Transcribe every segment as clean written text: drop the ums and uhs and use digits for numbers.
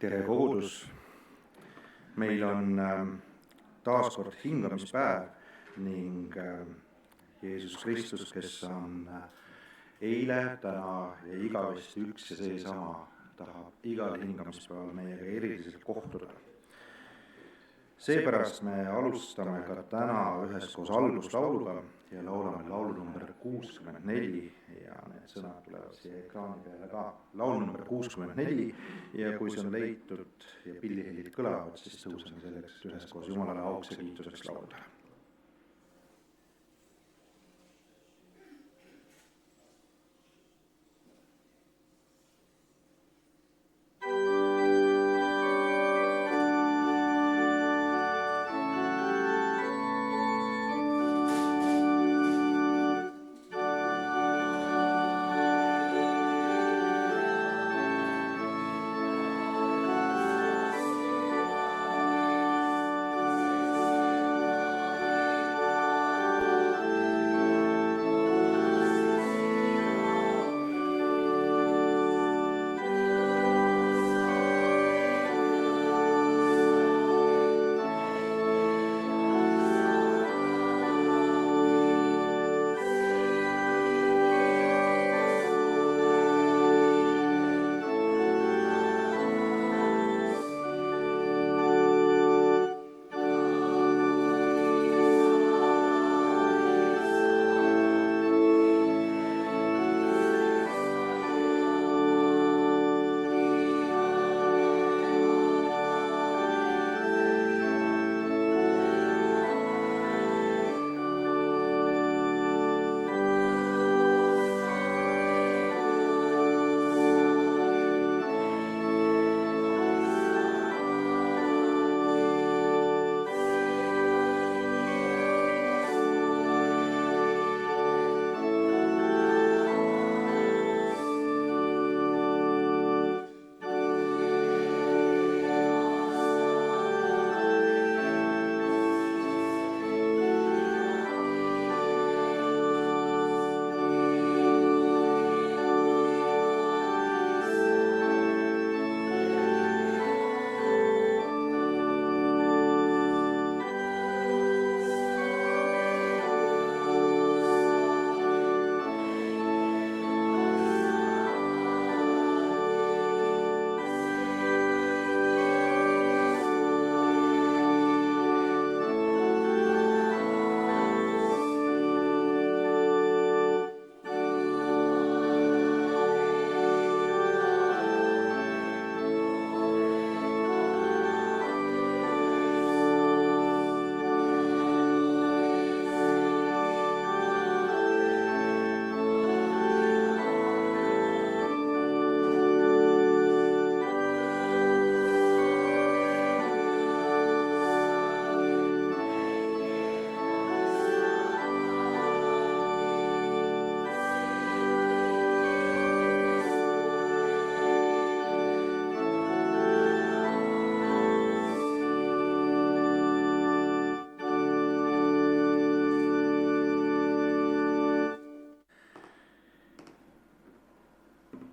tere kogudus! Meil on taas kord hingamispäev ning Jeesus Kristus, kes on eile, täna ja igavesti üks ja seesama, tahab igal hingamispäeval meiega eriliselt kohtuda. Seepärast me alustame ka täna üheskoos alguslauluga ja laulame laulu number 64 ja need sõnad tulevad siia ekraani peale ka. Laul number 64 ja kui see on leitud ja pillihelid kõlavad, siis tõuseme selleks, et üheskoos Jumalale auks ja kiituseks laulda.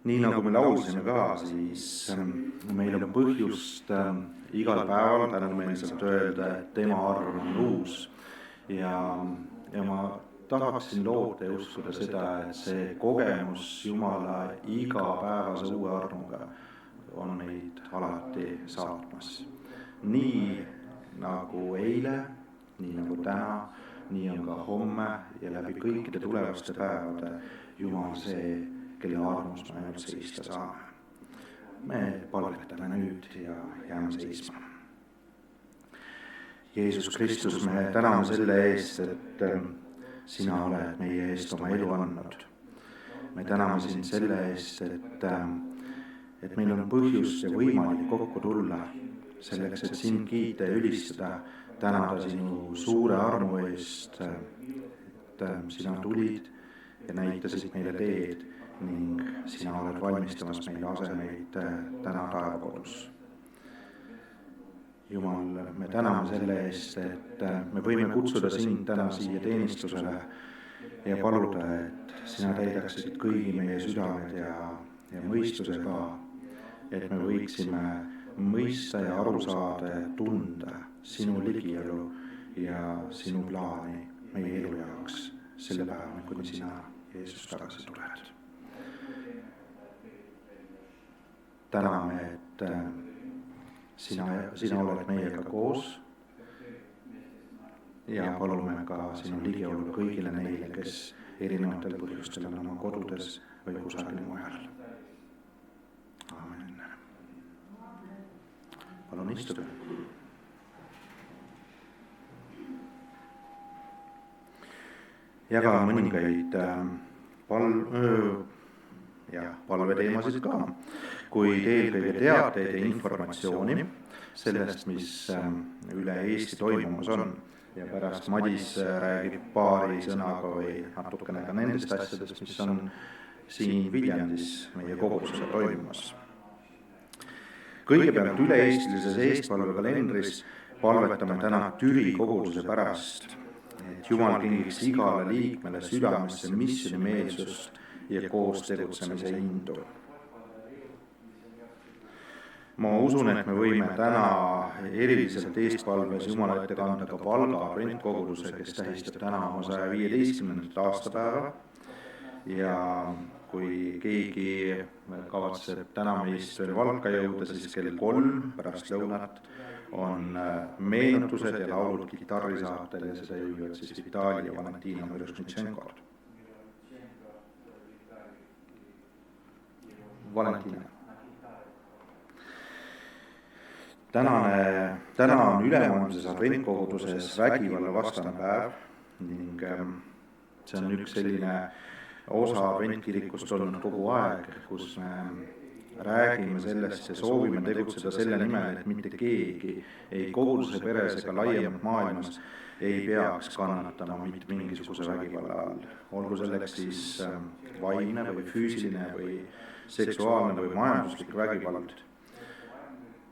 Nii nagu me laulsime ka, siis meil on põhjust igal päeval tänumeelselt öelda, et tema arm on uus. Ja ma tahaksin loota ja uskuda seda, et see kogemus Jumala igapäevase uue armuga on meid alati saatmas. Nii nagu eile, nii nagu täna, nii on ka homme ja läbi kõikide tulevaste päevade Jumal see, kelle armus me ainult seista saame. Me palvetame nüüd ja jääme seisma. Jeesus Kristus, me täname selle eest, et sina oled meie eest oma elu andnud. Me täname sind selle eest, et meil on põhjust ja võimalik kokku tulla selleks, et sind kiita ja ülistada, tänada sinu suure armu eest, et sina tulid ja näitasid meile teed ning sina oled valmistamas meile asemeid täna taevakodus. Jumal, me täname selle eest, et me võime kutsuda sind täna siia teenistusele ja paluda, et sina täidaksid kõigi meie südamed ja mõistuse ka, et me võiksime mõista ja aru saada ja tunda sinu ligielu ja sinu plaani meie elu jaoks selle päevani, kuni sina, Jeesus, tagasi tuled. Täname, et sina oled meiega koos ja palume ka sinu ligiolu kõigile neile, kes erinevatel põhjustel on oma kodudes või kusagil mujal. Amen. Palun istuda. Jaga mõningaid palveteemasid ka, kuid eelkõige teateid ja informatsiooni sellest, mis üle Eesti toimumas on. Ja pärast Madis räägib paari sõnaga või natukene ka nendest asjadest, mis on siin Viljandis meie kogudusel toimumas. Kõigepealt üle-eestilises eestpalvekalendris palvetame täna Türi koguduse pärast, et Jumal kingiks igale liikmele südamesse missionimeelsust ja koos tegutsemise indu. Ma usun, et me võime täna eriliselt eestpalves Jumala ette kanda ka Valga adventkoguduse, kes tähistab täna oma 115. aastapäeva. Ja kui keegi kavatseb täna meist veel Valka jõuda, siis kell 3 pärast lõunat on meenutused ja laulud kitarrisaatel ja seda juhivad siis Vitali ja Valentina Hõrjusnitšenkod. Valentina. Täna on ülemaailmses adventkoguduses vägivalla vastane päev ning see on üks selline osa adventkirikust olnud kogu aeg, kus me räägime sellest ja soovime tegutseda selle nimel, et mitte keegi ei koguduse peres ega laiemalt maailmas ei peaks kannatama mitte mingisuguse vägivalla all. Olgu selleks siis vaimne või füüsiline või seksuaalne või majanduslik vägivald.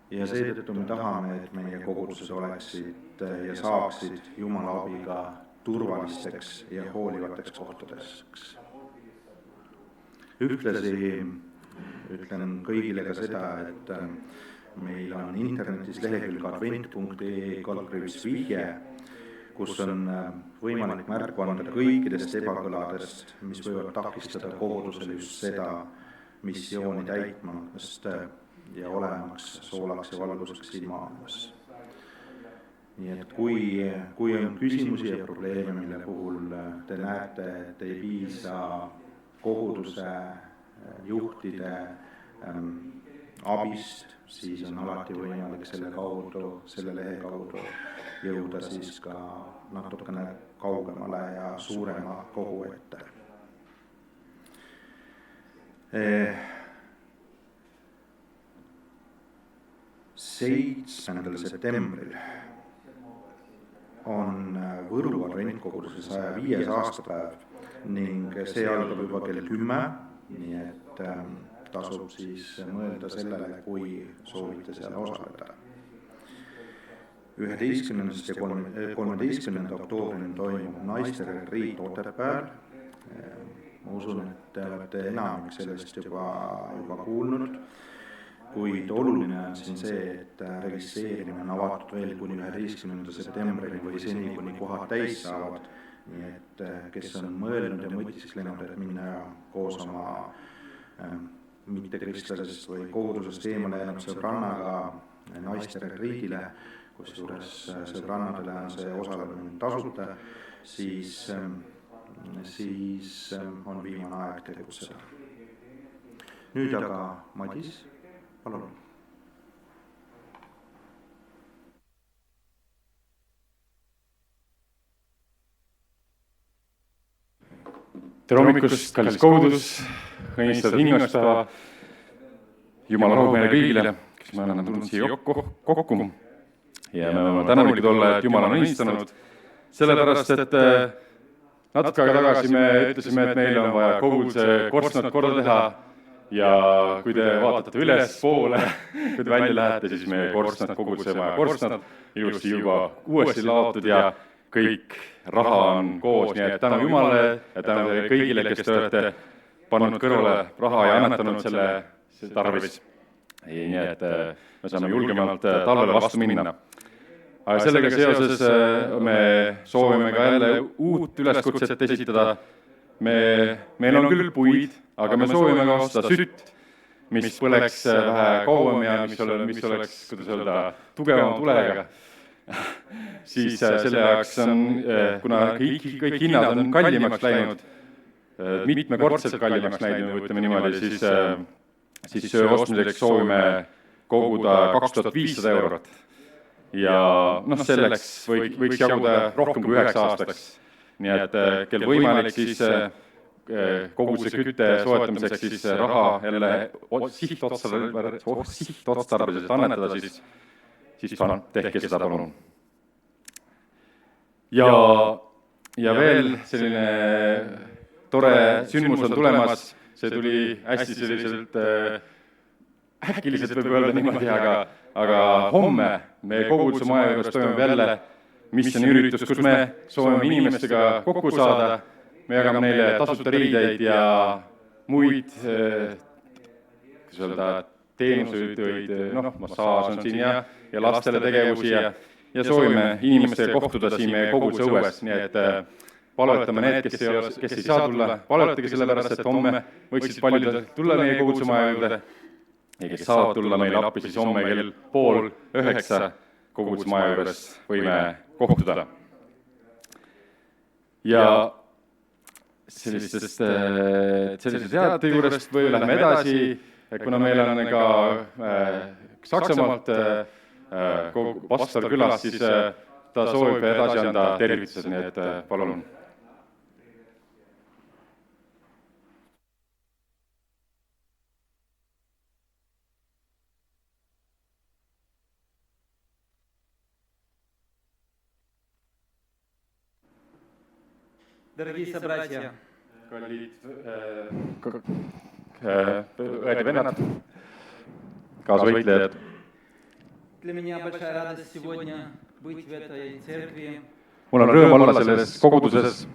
Ja seetõttu me tahame, et meie koguduses oleksid ja saaksid Jumala abiga turvalisteks ja hoolivateks kohtadeks. Ühtlasi ütlen kõigile ka seda, et meil on internetis lehekülg advent.ee/vihje, kus on võimalik märku anda kõikidest ebakõladest, mis võivad takistada kogudusel just seda missiooni täitmast ja olemaks soolaks ja valguseks siin maailmas. Nii et kui on küsimusi ja probleeme, mille puhul te näete, et ei piisa koguduse juhtide abist, siis on alati võimalik selle lehe kaudu jõuda siis ka natukene kaugemale ja suurema kogu ette. 7. septembril on Võru adventkoguduse 105. aastapäev ning see algab juba kell 10, nii et tasub siis mõelda sellele, kui soovite seal osaleda. 11. ja 13. oktoobrini toimub naiste retriit Otepääl. Ma usun, et te olete enamik sellest juba kuulnud, kuid oluline on siin see, et registreerimine on avatud veel kuni 11. septembrini või seni, kuni kohad täis saavad. Nii et kes on mõelnud ja mõtisklenud, et minna koos oma mittekristlasest või kogudusest eemale jäänud sõbrannaga naiste retriidile, kusjuures sõbrannadele on see osalemine tasuta, siis on viimane aeg tegutseda. Nüüd aga Madis, palun. Tere hommikust, kallis kogudus, õnnistada hingasta, Jumala rahu meile kõigile, kes me oleme tulnud siia kokku. Ja me oleme tänulikud olla, et Jumal on õnnistanud, sellepärast, et natuke aega tagasi me ütlesime, et meil on vaja koguduse korstnad korda teha ja kui te vaatate üles poole, kui te välja lähete, siis meie korstnad, koguduse maja korstnad, ilusti juba uuesti laotud ja kõik raha on koos, nii et tänu Jumalale ja tänu teile kõigile, kes te olete pannud kõrvale raha ja annetanud selle tarvis. nii et me saame julgemalt talvele vastu minna. Aga sellega seoses me soovime ka jälle uut üleskutset esitada. Meil on küll puid, aga me soovime ka osta sütt, mis põleks vähe kauem ja mis oleks, kuidas öelda, tugevama tulega. Siis selle jaoks on, kuna kõik hinnad on kallimaks läinud, mitmekordselt kallimaks läinud, ütleme niimoodi, siis söö ostmiseks soovime koguda 2500 €. Ja selleks võiks jaguda rohkem kui 9 aastaks. Nii et kel võimalik siis koguse kütte soetamiseks siis raha jälle sihtotstarbeliselt annetada, siis tehke seda palun. Ja veel selline tore sündmus on tulemas, see tuli hästi selliselt äkiliselt võib öelda niimoodi, aga homme me koguduse maja juures toimub jälle missiooniüritus, kus me soovime inimestega kokku saada, me jagame neile tasuta riideid ja muid teenuseid, massaaž on siin ja lastele tegevusi ja soovime inimestega kohtuda siin meie koguduse õues, nii et palvetame need, kes ei saa tulla, palvetage sellepärast, et homme võiksid paljud tulla meie koguduse maja juurde ja kes saavad tulla meile appi, siis homme kell 8:30 koguduse maja juures võime kohtuda. Ja sellise teate juurest või lähme edasi, kuna meil on ka Saksamaalt pastor külas, siis ta soovib edasi anda tervitused, nii et palun. Дорогие собратья, для меня большая радость сегодня быть в этой церкви. Mul on rõõm olla selles koguduses.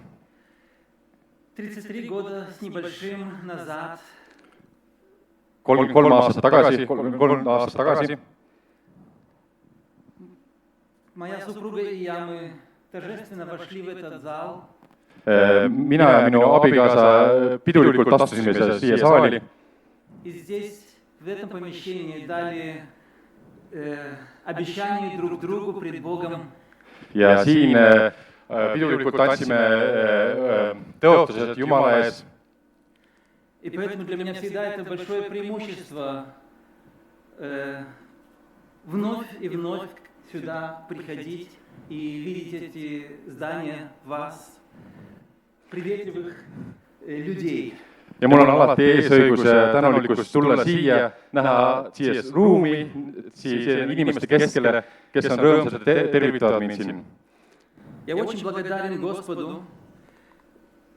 33 года с небольшим назад 33 aastat tagasi. Моя супруга и я, мы торжественно вошли в этот зал. Mina ja minu abikaasa pidulikult astusime siia saali. И здесь, в этом помещении, дали обещание друг другу пред Богом. Ja siin pidulikult andsime tõotused Jumala ees. И поэтому для меня всегда это большое преимущество вновь и вновь сюда приходить и видеть эти здания, вас, приветливых людей. Ja mul on alati eesõigus ja tänulikkus tulla siia, näha siia ruumi, siia inimeste keskele, kes on rõõmsad ja tervitavad mind siin. Я очень благодарен Господу,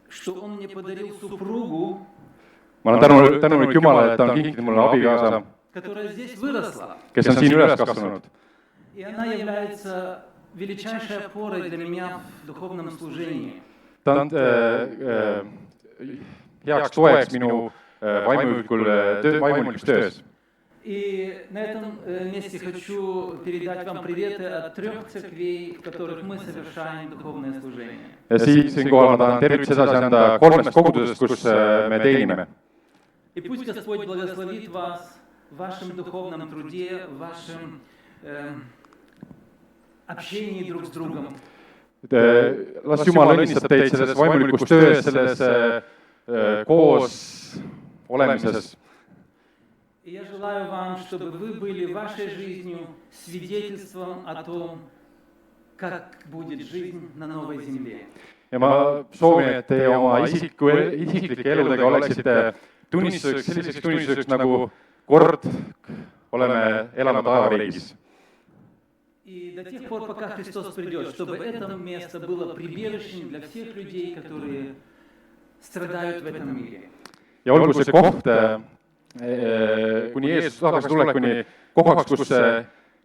что Он мне подарил супругу, ma olen tänulik Jumalale, et ta on kinkinud mulle abikaasa, которая здесь выросла. kes on siin üles kasvanud. И она является величайшей опорой для меня в духовном служении. Ta on heaks toeks minu vaimulikus töös. И на этом месте хочу передать вам приветы от 3 церквей, в которых мы совершаем духовное служение. Ja siinkohal ma tahan tervituse edasi anda 3 kogudusest, kus me teenime. И пусть Господь благословит вас в вашем духовном труде, в вашем общении друг с другом. Las Jumal õnnistab teid selles vaimulikus töös, selles koos olemises. И я желаю вам, чтобы вы были вашей жизнью свидетельством о том, как будет жизнь на новой земле. Ja ma soovin, et teie oma isiklike eludega oleksite selliseks tunnistuseks nagu kord oleme elama taevariigis. И до тех пор, пока Христос придет, чтобы это место было прибежищем для всех людей, которые страдают в этом мире. Ja olgu see koht kuni Jeesus tagasi tulekuni kohaks, kus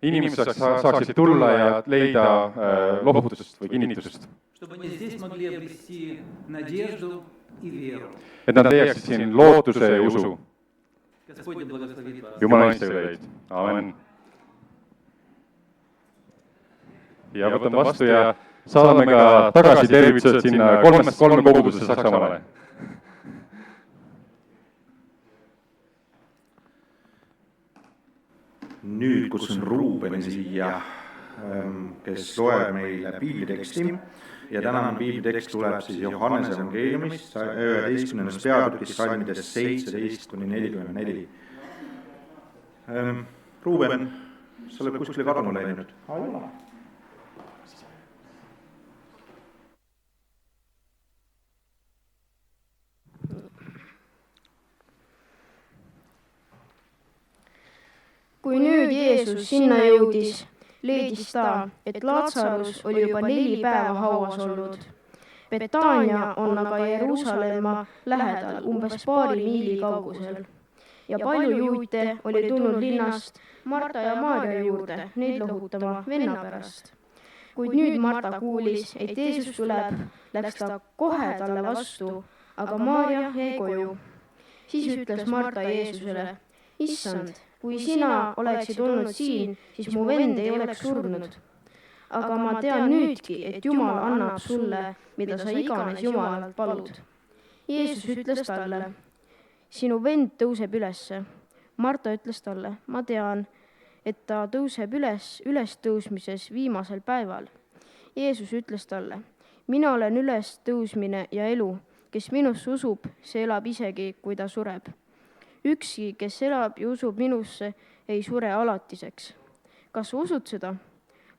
inimesed saaksid tulla ja leida lohutust või kinnitusest. Чтобы они здесь могли обрести надежду и веру. Et nad leiaksid siin lootuse ja usu. Господь да благословит вас. Jumal õnnistage teid. Amen. Ja võtame vastu ja saadame ka tagasi tervitused sinna 3 kogudusesse Saksamaale. Nüüd kutsun Ruubeni siia, kes loeb meile piibliteksti ja tänane piiblitekst tuleb siis Johannese evangeeliumist 11. peatükist salmidest 17-44. Ruuben, sa oled kuskile kaduma läinud? Kui nüüd Jeesus sinna jõudis, leidis ta, et Laatsarus oli juba 4 päeva hauas olnud. Betania on aga Jeruusalemma lähedal umbes paari miili kaugusel. Ja palju juute oli tulnud linnast Marta ja Maarja juurde neid lohutama venna pärast. Kuid nüüd Marta kuulis, et Jeesus tuleb, läks ta kohe talle vastu, aga Maarja jäi koju. Siis ütles Marta Jeesusele, Issand, kui sina oleksid olnud siin, siis mu vend ei oleks surnud. Aga ma tean nüüdki, et Jumal annab sulle, mida sa iganes Jumalalt palud. Jeesus ütles talle, sinu vend tõuseb ülesse. Marta ütles talle, ma tean, et ta tõuseb üles tõusmises viimasel päeval. Jeesus ütles talle, mina olen üles tõusmine ja elu, kes minusse usub, see elab isegi, kui ta sureb. Üksi, kes elab ja usub minusse, ei sure alatiseks. Kas sa usud seda?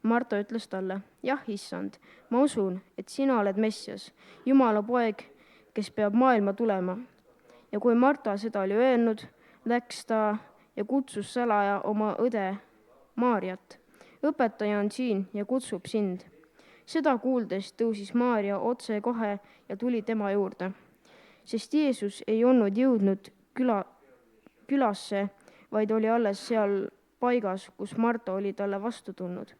Marta ütles talle, jah, issand, ma usun, et sina oled Messias, Jumala poeg, kes peab maailma tulema. Ja kui Marta seda oli öelnud, läks ta ja kutsus salaja oma õde Maarjat. Õpetaja on siin ja kutsub sind. Seda kuuldes tõusis Maarja otse kohe ja tuli tema juurde, sest Jeesus ei olnud jõudnud külasse, vaid oli alles seal paigas, kus Marta oli talle vastu tulnud.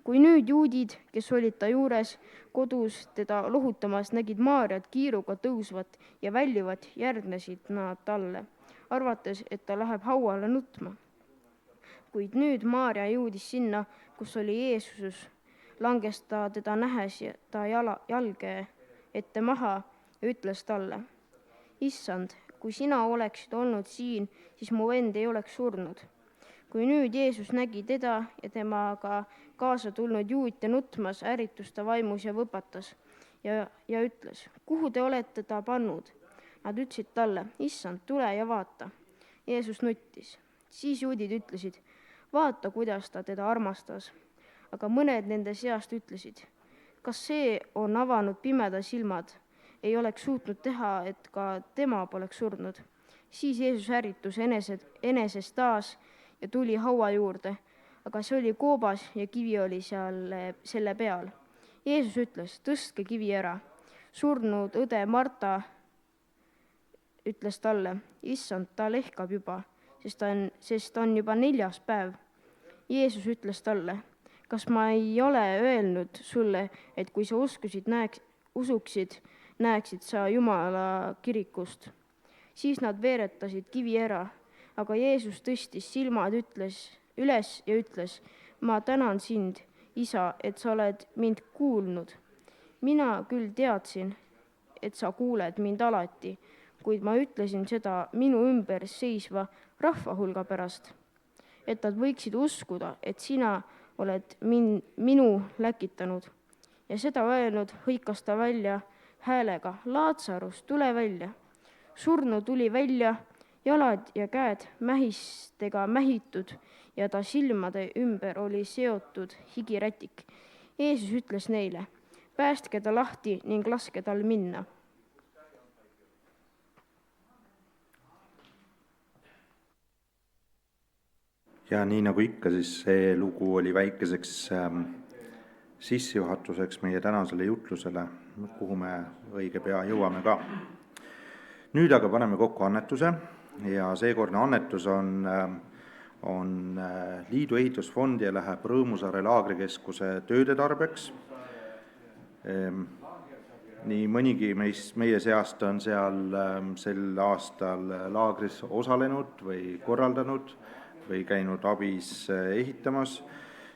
Kui nüüd juudid, kes olid ta juures kodus teda lohutamas, nägid Maarjat kiiruga tõusvat ja väljuvat, järgnesid nad talle, arvates, et ta läheb hauale nutma. Kuid nüüd Maarja jõudis sinna, kus oli Jeesus, langes ta teda nähes ja ta jalge ette maha ja ütles talle, Issand, kui sina oleksid olnud siin, siis mu vend ei oleks surnud. Kui nüüd Jeesus nägi teda ja temaga kaasa tulnud juute nutmas, ärritus ta vaimus ja võpatas ja ütles, kuhu te olete ta pannud? Nad ütlesid talle, Issand, tule ja vaata. Jeesus nuttis. Siis juudid ütlesid, vaata, kuidas ta teda armastas. Aga mõned nende seast ütlesid, kas see on avanud pimeda silmad, ei oleks suutnud teha, et ka tema poleks surnud. Siis Jeesus ärritus enesest taas ja tuli haua juurde, aga see oli koobas ja kivi oli selle peal. Jeesus ütles, tõstke kivi ära. Surnud õde Marta ütles talle, Issand, ta lehkab juba, sest on juba 4. päev. Jeesus ütles talle, kas ma ei ole öelnud sulle, et kui sa usuksid, näeksid sa Jumala kirikust. Siis nad veeretasid kivi ära, aga Jeesus tõstis silmad üles ja ütles, ma tänan sind, Isa, et sa oled mind kuulnud. Mina küll teadsin, et sa kuuled mind alati, kuid ma ütlesin seda minu ümber seisva rahva hulga pärast, et nad võiksid uskuda, et sina oled minu läkitanud. Ja seda öelnud hõikas ta välja häälega, Laatsarus, tule välja. Surnu tuli välja, jalad ja käed mähistega mähitud ja ta silmade ümber oli seotud higirätik. Jeesus ütles neile, päästke ta lahti ning laske tal minna. Ja nii nagu ikka, siis see lugu oli väikeseks sissejuhatuseks meie tänasele jutlusele, kuhu me õige pea jõuame ka. Nüüd aga paneme kokku annetuse ja seekordne annetus on liidu ehitusfondi ja läheb Rõõmusaare laagrikeskuse tööde tarbeks. Nii mõnigi meie seast on seal sel aastal laagris osalenud või korraldanud või käinud abis ehitamas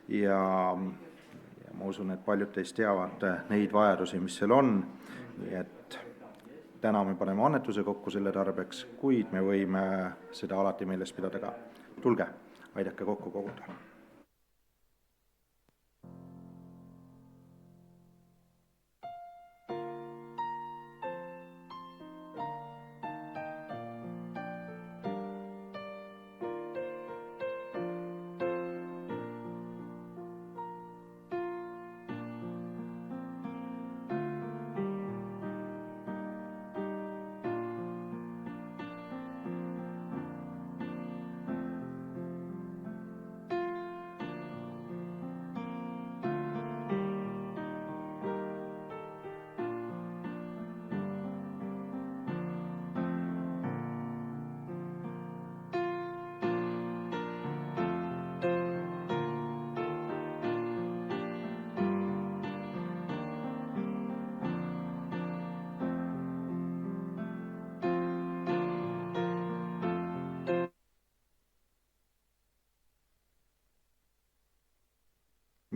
ja ma usun, et paljud teist teavad neid vajadusi, mis seal on, nii et täna me paneme annetuse kokku selle tarbeks, kuid me võime seda alati meeles pidada ka. Tulge, aidake kokku koguda.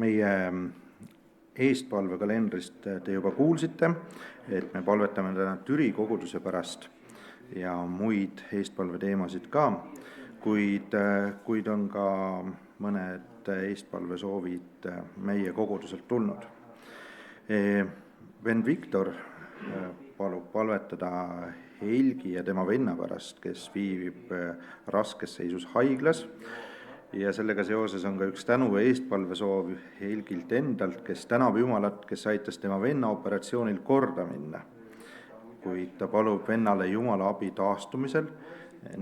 Meie eestpalvekalendrist te juba kuulsite, et me palvetame täna Türi koguduse pärast ja muid eestpalveteemasid ka, kuid on ka mõned eestpalvesoovid meie koguduselt tulnud. Venn Viktor palub palvetada Helgi ja tema venna pärast, kes viibib raskes seisus haiglas. Ja sellega seoses on ka üks tänu eestpalvesoov Helgilt endalt, kes tänab Jumalat, kes aitas tema venna operatsioonil korda minna. Kuid ta palub vennale Jumala abi taastumisel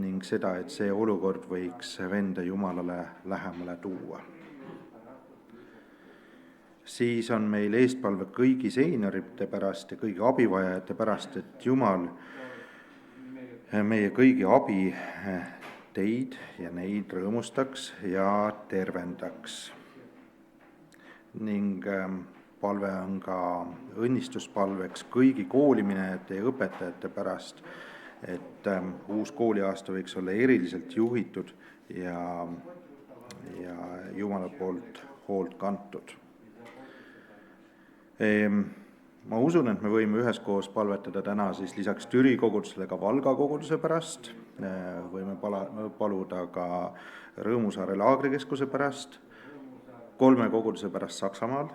ning seda, et see olukord võiks venda Jumalale lähemale tuua. Siis on meil eestpalve kõigi seenorite pärast ja kõigi abivajajate pärast, et Jumal meie kõigi abi teid ja neid rõõmustaks ja tervendaks. Ning palve on ka õnnistuspalveks kõigi kooliminejate ja õpetajate pärast, et uus kooliaasta võiks olla eriliselt juhitud ja Jumala poolt hoolt kantud. Ma usun, et me võime üheskoos palvetada täna siis lisaks Türi kogudusele ka Valga koguduse pärast, võime paluda ka Rõõmusaare laagrikeskuse pärast, 3 koguduse pärast Saksamaal,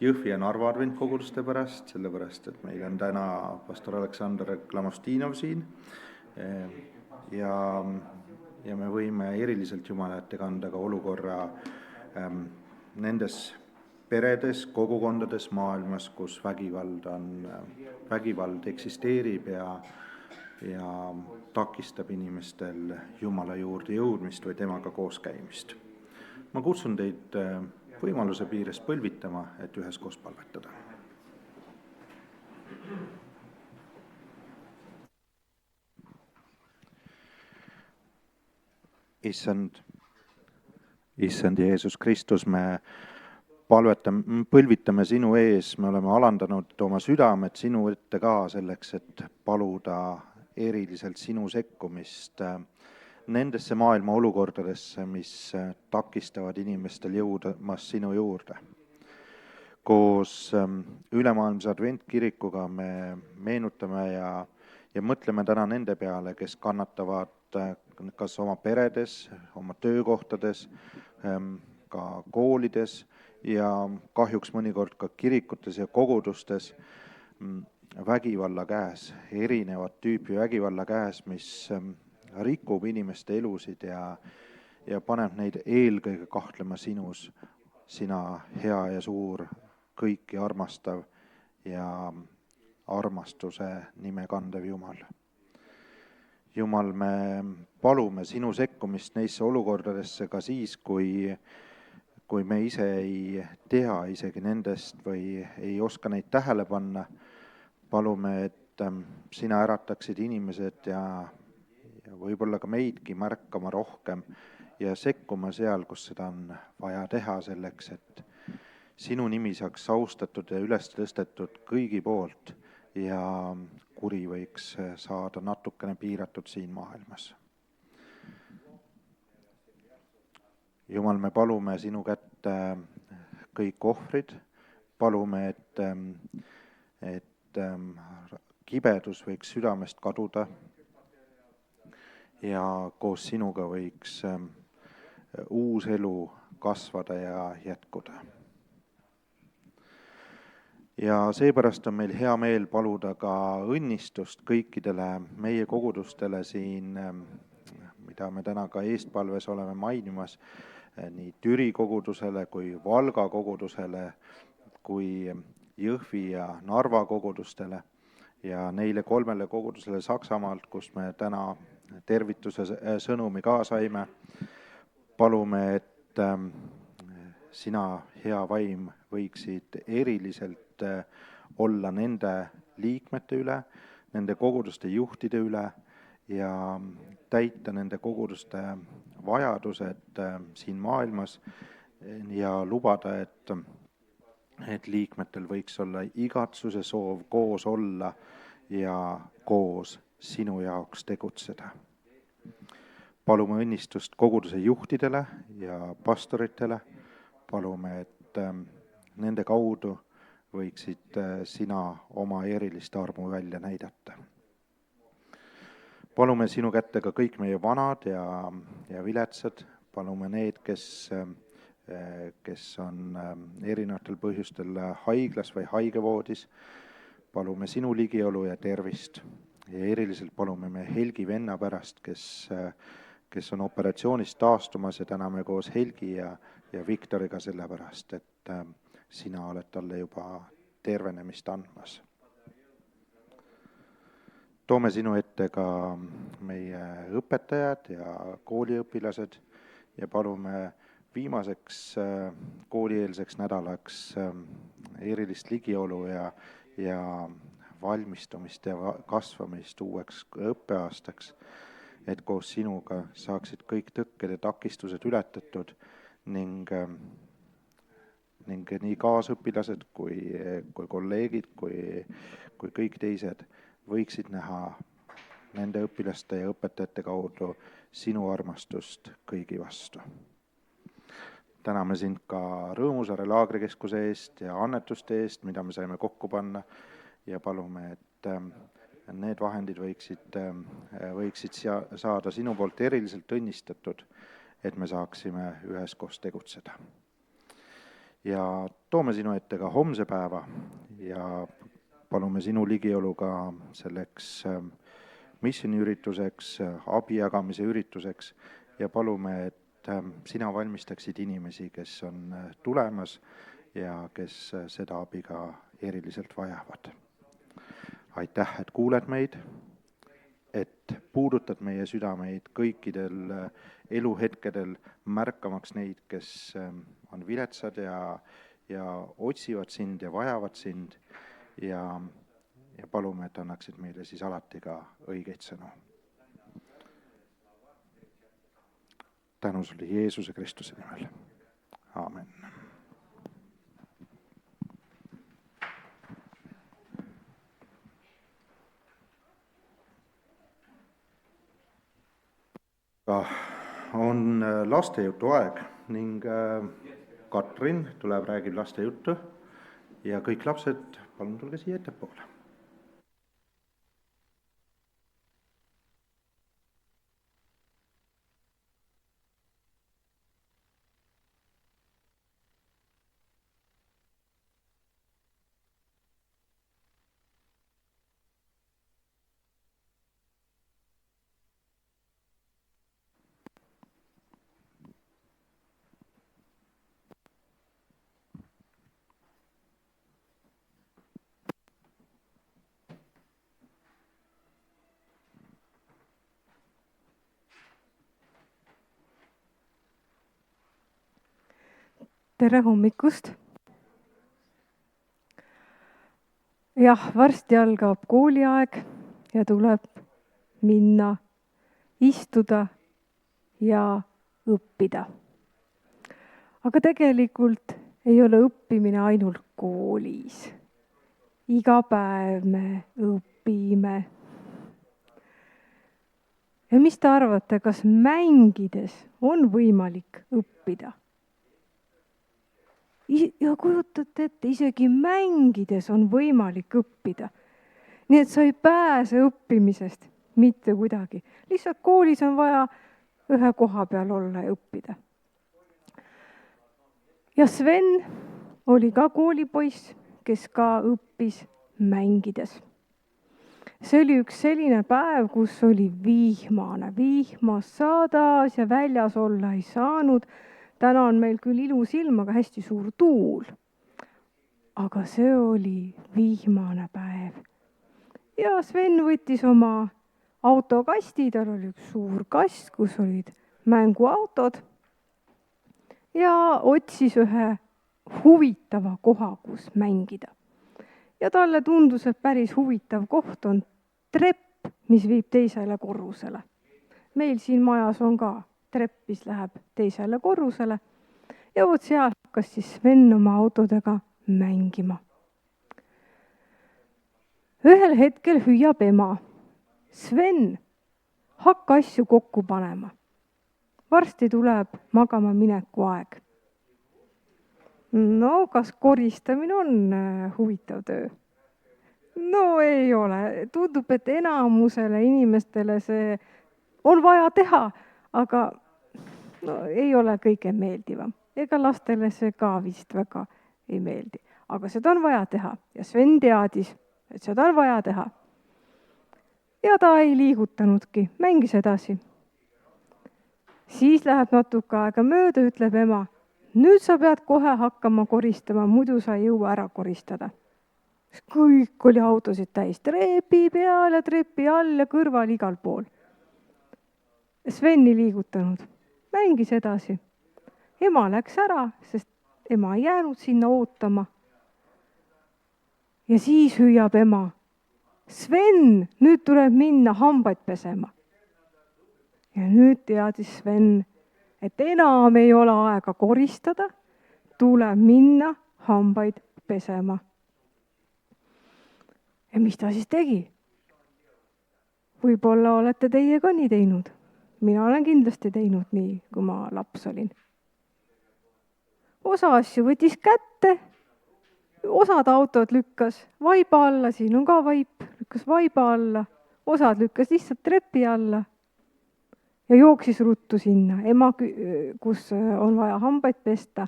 Jõhvi ja Narva adventkoguduste pärast, sellepärast, et meil on täna pastor Aleksandr Klamostinov siin ja me võime eriliselt Jumala ette kanda ka olukorra nendes peredes, kogukondades maailmas, kus vägivald eksisteerib ja takistab inimestel Jumala juurde jõudmist või temaga koos käimist. Ma kutsun teid võimaluse piires põlvitama, et üheskoos palvetada. Issand Jeesus Kristus, me põlvitame sinu ees, me oleme alandanud oma südamed sinu ette ka selleks, et paluda eriliselt sinu sekkumist nendesse maailma olukordadesse, mis takistavad inimestel jõudmas sinu juurde. Koos ülemaailmse adventkirikuga me meenutame ja mõtleme täna nende peale, kes kannatavad kas oma peredes, oma töökohtades, ka koolides ja kahjuks mõnikord ka kirikutes ja kogudustes vägivalla käes, erinevat tüüpi vägivalla käes, mis rikub inimeste elusid ja paneb neid eelkõige kahtlema sinus, sina hea ja suur, kõiki armastav ja armastuse nime kandev Jumal. Jumal, me palume sinu sekkumist neisse olukordadesse ka siis, kui me ise ei tea isegi nendest või ei oska neid tähele panna. Palume, et sina ärataksid inimesed ja võib-olla ka meidki märkama rohkem ja sekkuma seal, kus seda on vaja teha selleks, et sinu nimi saaks austatud ja üles tõstetud kõigi poolt ja kuri võiks saada natukene piiratud siin maailmas. Jumal, me palume sinu kätte kõik ohvrid, palume, et kibedus võiks südamest kaduda ja koos sinuga võiks uus elu kasvada ja jätkuda. Ja seepärast on meil hea meel paluda ka õnnistust kõikidele meie kogudustele siin, mida me täna ka eestpalves oleme mainimas, nii Türi kogudusele kui Valga kogudusele, kui Jõhvi ja Narva kogudustele ja neile 3 kogudusele Saksamaalt, kus me täna tervituse sõnumi ka saime. Palume, et sina, hea vaim, võiksid eriliselt olla nende liikmete üle, nende koguduste juhtide üle ja täita nende koguduste vajadused siin maailmas ja lubada, et liikmetel võiks olla igatsuse soov koos olla ja koos sinu jaoks tegutseda. Palume õnnistust koguduse juhtidele ja pastoritele. Palume, et nende kaudu võiksid sina oma erilist armu välja näidata. Palume sinu kätte ka kõik meie vanad ja viletsad. Palume need, kes on erinevatel põhjustel haiglas või haigevoodis. Palume sinu ligiolu ja tervist. Ja eriliselt palume me Helgi venna pärast, kes on operatsioonist taastumas ja täname koos Helgi ja Viktoriga selle pärast, et sina oled talle juba tervenemist andmas. Toome sinu ette ka meie õpetajad ja kooliõpilased ja palume viimaseks koolieelseks nädalaks erilist ligiolu ja valmistumist ja kasvamist uueks õppeaastaks, et koos sinuga saaksid kõik tõkked ja takistused ületatud ning nii kaasõpilased kui kolleegid kui kõik teised võiksid näha nende õpilaste ja õpetajate kaudu sinu armastust kõigi vastu. Täname sind ka Rõõmusaare laagrikeskuse eest ja annetuste eest, mida me saime kokku panna ja palume, et need vahendid võiksid saada sinu poolt eriliselt õnnistatud, et me saaksime üheskoos tegutseda. Ja toome sinu ette ka homse päeva ja palume sinu ligiolu ka selleks missioniürituseks, abi jagamise ürituseks ja palume, et sina valmistaksid inimesi, kes on tulemas ja kes seda abi ka eriliselt vajavad. Aitäh, et kuuled meid, et puudutad meie südameid kõikidel eluhetkedel, märkamaks neid, kes on viletsad ja otsivad sind ja vajavad sind ja palume, et annaksid meile siis alati ka õigeid sõnu. Tänu sulle Jeesuse Kristuse nimel. Aamen. On lastejutu aeg ning Katrin tuleb, räägib lastejuttu ja kõik lapsed, palun tulge siia ettepoole. Tere hommikust! Jah, varsti algab kooliaeg ja tuleb minna, istuda ja õppida. Aga tegelikult ei ole õppimine ainult koolis. Iga päev me õpime. Ja mis te arvate, kas mängides on võimalik õppida? Ja kujutate ette, isegi mängides on võimalik õppida. Nii et sa ei pääse õppimisest mitte kuidagi. Lihtsalt koolis on vaja ühe koha peal olla ja õppida. Ja Sven oli ka koolipoiss, kes ka õppis mängides. See oli üks selline päev, kus oli vihmane. Vihmas sadas ja väljas olla ei saanud. Täna on meil küll ilus ilm, aga hästi suur tuul. Aga see oli vihmane päev. Ja Sven võttis oma autokasti, tal oli üks suur kast, kus olid mänguautod ja otsis ühe huvitava koha, kus mängida. Ja talle tundus, et päris huvitav koht on trepp, mis viib teisele korrusele. Meil siin majas on ka trepp, mis läheb teisele korrusele ja vot seal hakkas siis Sven oma autodega mängima. Ühel hetkel hüüab ema: Sven, hakka asju kokku panema. Varsti tuleb magama mineku aeg. No, kas koristamine on huvitav töö? No ei ole. Tundub, et enamusele inimestele see on vaja teha, aga ei ole kõige meeldivam. Ega lastele see ka vist väga ei meeldi. Aga seda on vaja teha ja Sven teadis, et seda on vaja teha. Ja ta ei liigutanudki, mängis edasi. Siis läheb natuke aega mööda, ütleb ema: nüüd sa pead kohe hakkama koristama, muidu sa ei jõua ära koristada. Kõik oli autosid täis, trepi peal ja trepi all ja kõrval igal pool. Sven ei liigutanud, mängis edasi. Ema läks ära, sest ema ei jäänud sinna ootama. Ja siis hüüab ema: Sven, nüüd tuleb minna hambaid pesema. Ja nüüd teadis Sven, et enam ei ole aega koristada, tuleb minna hambaid pesema. Ja mis ta siis tegi? Võib-olla olete teie ka nii teinud. Mina olen kindlasti teinud nii, kui ma laps olin. Osa asju võttis kätte, osad autod lükkas vaiba alla, siin on ka vaip, lükkas vaiba alla, osad lükkas lihtsalt trepi alla ja jooksis ruttu sinna. Ema, kus on vaja hambaid pesta,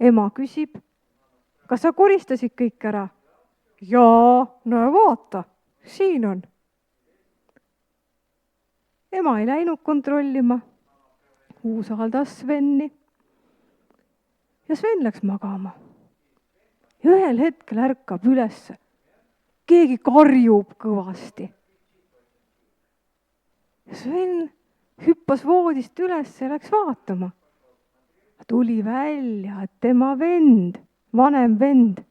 ema küsib: kas sa koristasid kõik ära? Jaa, no vaata, siin on. Ema ei läinud kontrollima, usaldas Sveni ja Sven läks magama. Ja ühel hetkel ärkab üles. Keegi karjub kõvasti. Sven hüppas voodist üles ja läks vaatama. Tuli välja, et tema vend, vanem vend,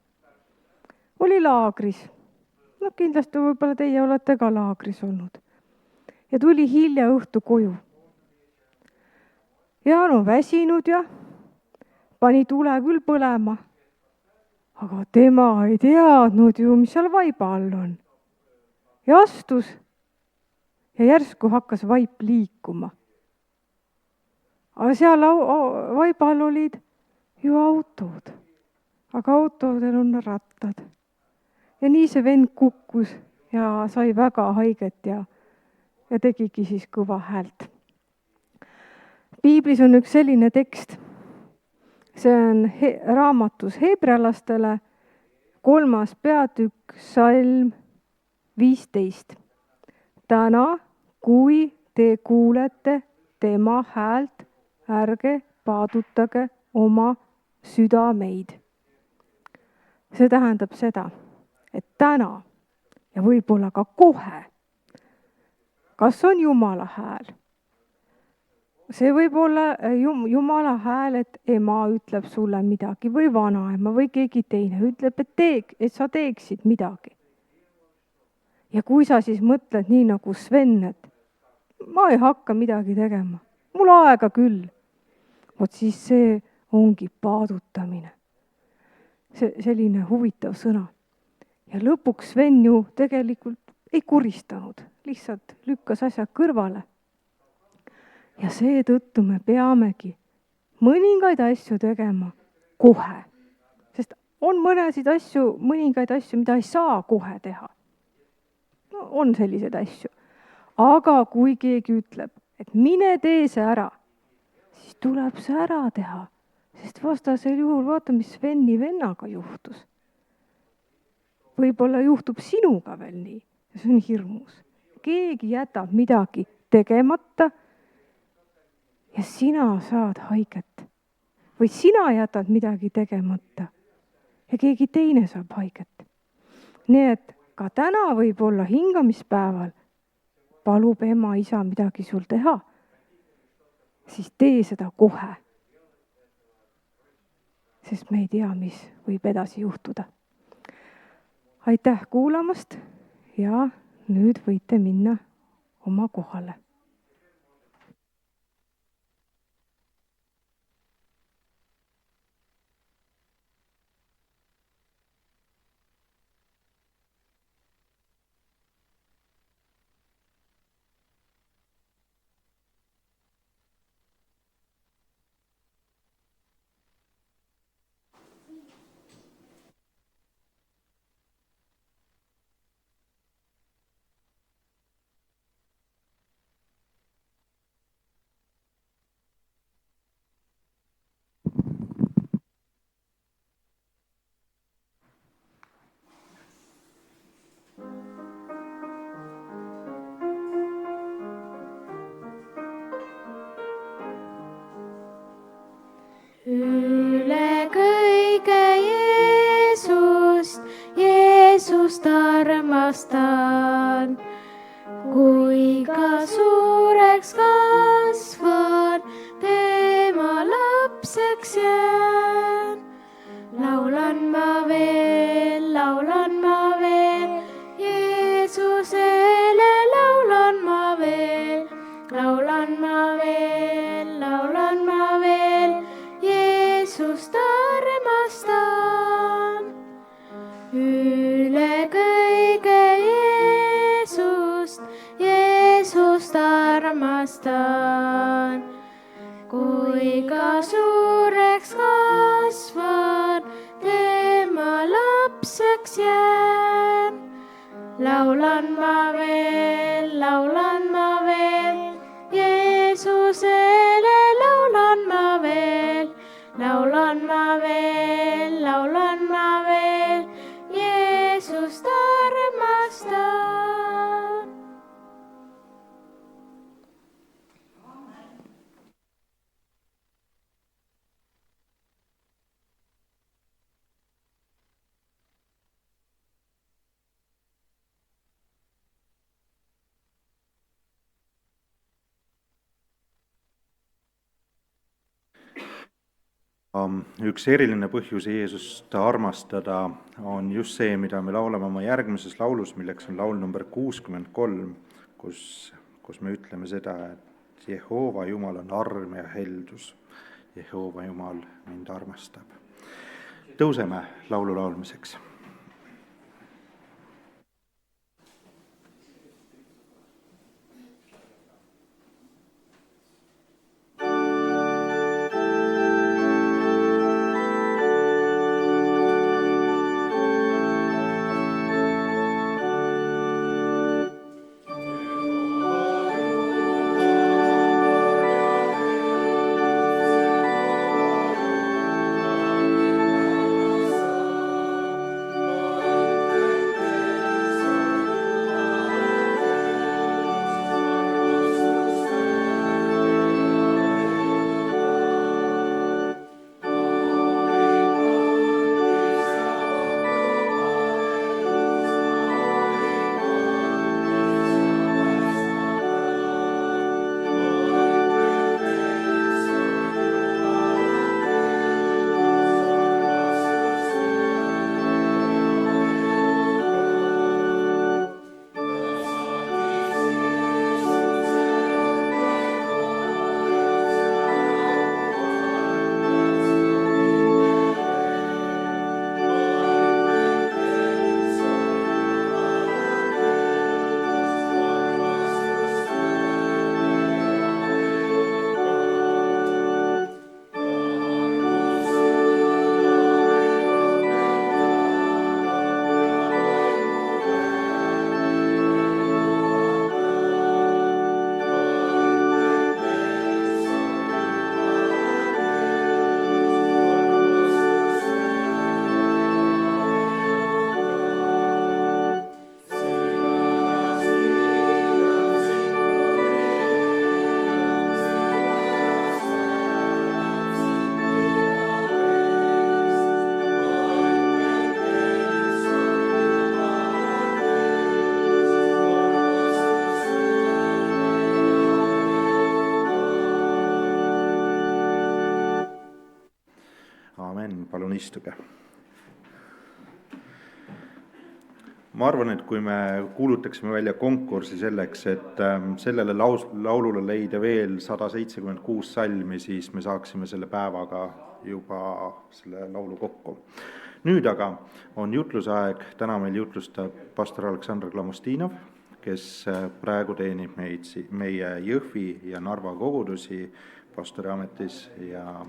oli laagris. No kindlasti võib-olla teie olete ka laagris olnud. Ja tuli hilja õhtu koju. Ja no väsinud ja pani tule küll põlema. Aga tema ei teadnud ju, mis seal vaiba all on. Ja astus ja järsku hakkas vaip liikuma. Aga seal vaiba all olid ju autod. Aga autodel on rattad. Ja nii see vend kukkus ja sai väga haiget ja tegigi siis kõva häält. Piiblis on üks selline tekst. See on raamatus heebrealastele 3. peatükk, salm 15. Täna, kui te kuulete tema häält, ärge paadutage oma südameid. See tähendab seda, et täna ja võib-olla ka kohe, kas on Jumala hääl? See võib olla Jumala hääl, et ema ütleb sulle midagi või vanaema või keegi teine ütleb, et sa teeksid midagi. Ja kui sa siis mõtled nii nagu Sven, et ma ei hakka midagi tegema, mul aega küll, vot siis see ongi paadutamine. selline huvitav sõna. Ja lõpuks Sven ju tegelikult ei kuristanud, lihtsalt lükkas asjad kõrvale. Ja seetõttu me peamegi mõningaid asju tegema kohe. Sest on mõningaid asju, mida ei saa kohe teha. No, on selliseid asju. Aga kui keegi ütleb, et mine tee see ära, siis tuleb see ära teha. Sest vastasel juhul vaata, mis Sveni vennaga juhtus. Võib-olla juhtub sinuga veel nii. Ja see on hirmus. Keegi jätab midagi tegemata ja sina saad haiget. Või sina jätad midagi tegemata ja keegi teine saab haiget. Nii et ka täna võib olla hingamispäeval palub ema, isa midagi sul teha, siis tee seda kohe. Sest me ei tea, mis võib edasi juhtuda. Aitäh kuulamast ja nüüd võite minna oma kohale. Üle kõige Jeesust armastan, kui ka suureks kasvan, tema lapseks jään. Laulan ma veel, Jeesusele laulan ma veel, Jeesust armastan. Üle kõige Jeesust armastan, kui ka suureks kasvan, tema lapseks jään. Laulan ma veel, Jeesusele laulan ma veel, Jeesust armastan. Üks eriline põhjus Jeesust armastada on just see, mida me laulame oma järgmises laulus, milleks on laul number 63, kus me ütleme seda, et Jehova Jumal on arm ja heldus. Jehova Jumal mind armastab. Tõuseme laulu laulmiseks. palun istuge. Ma arvan, et kui me kuulutaksime välja konkursi selleks, et sellele laulule leida veel 176 salmi, siis me saaksime selle päevaga juba selle laulu kokku. Nüüd aga on jutlusaeg, täna meil jutlustab pastor Aleksandr Glamostinov, kes praegu teenib meie Jõhvi ja Narva kogudusi pastori ametis ja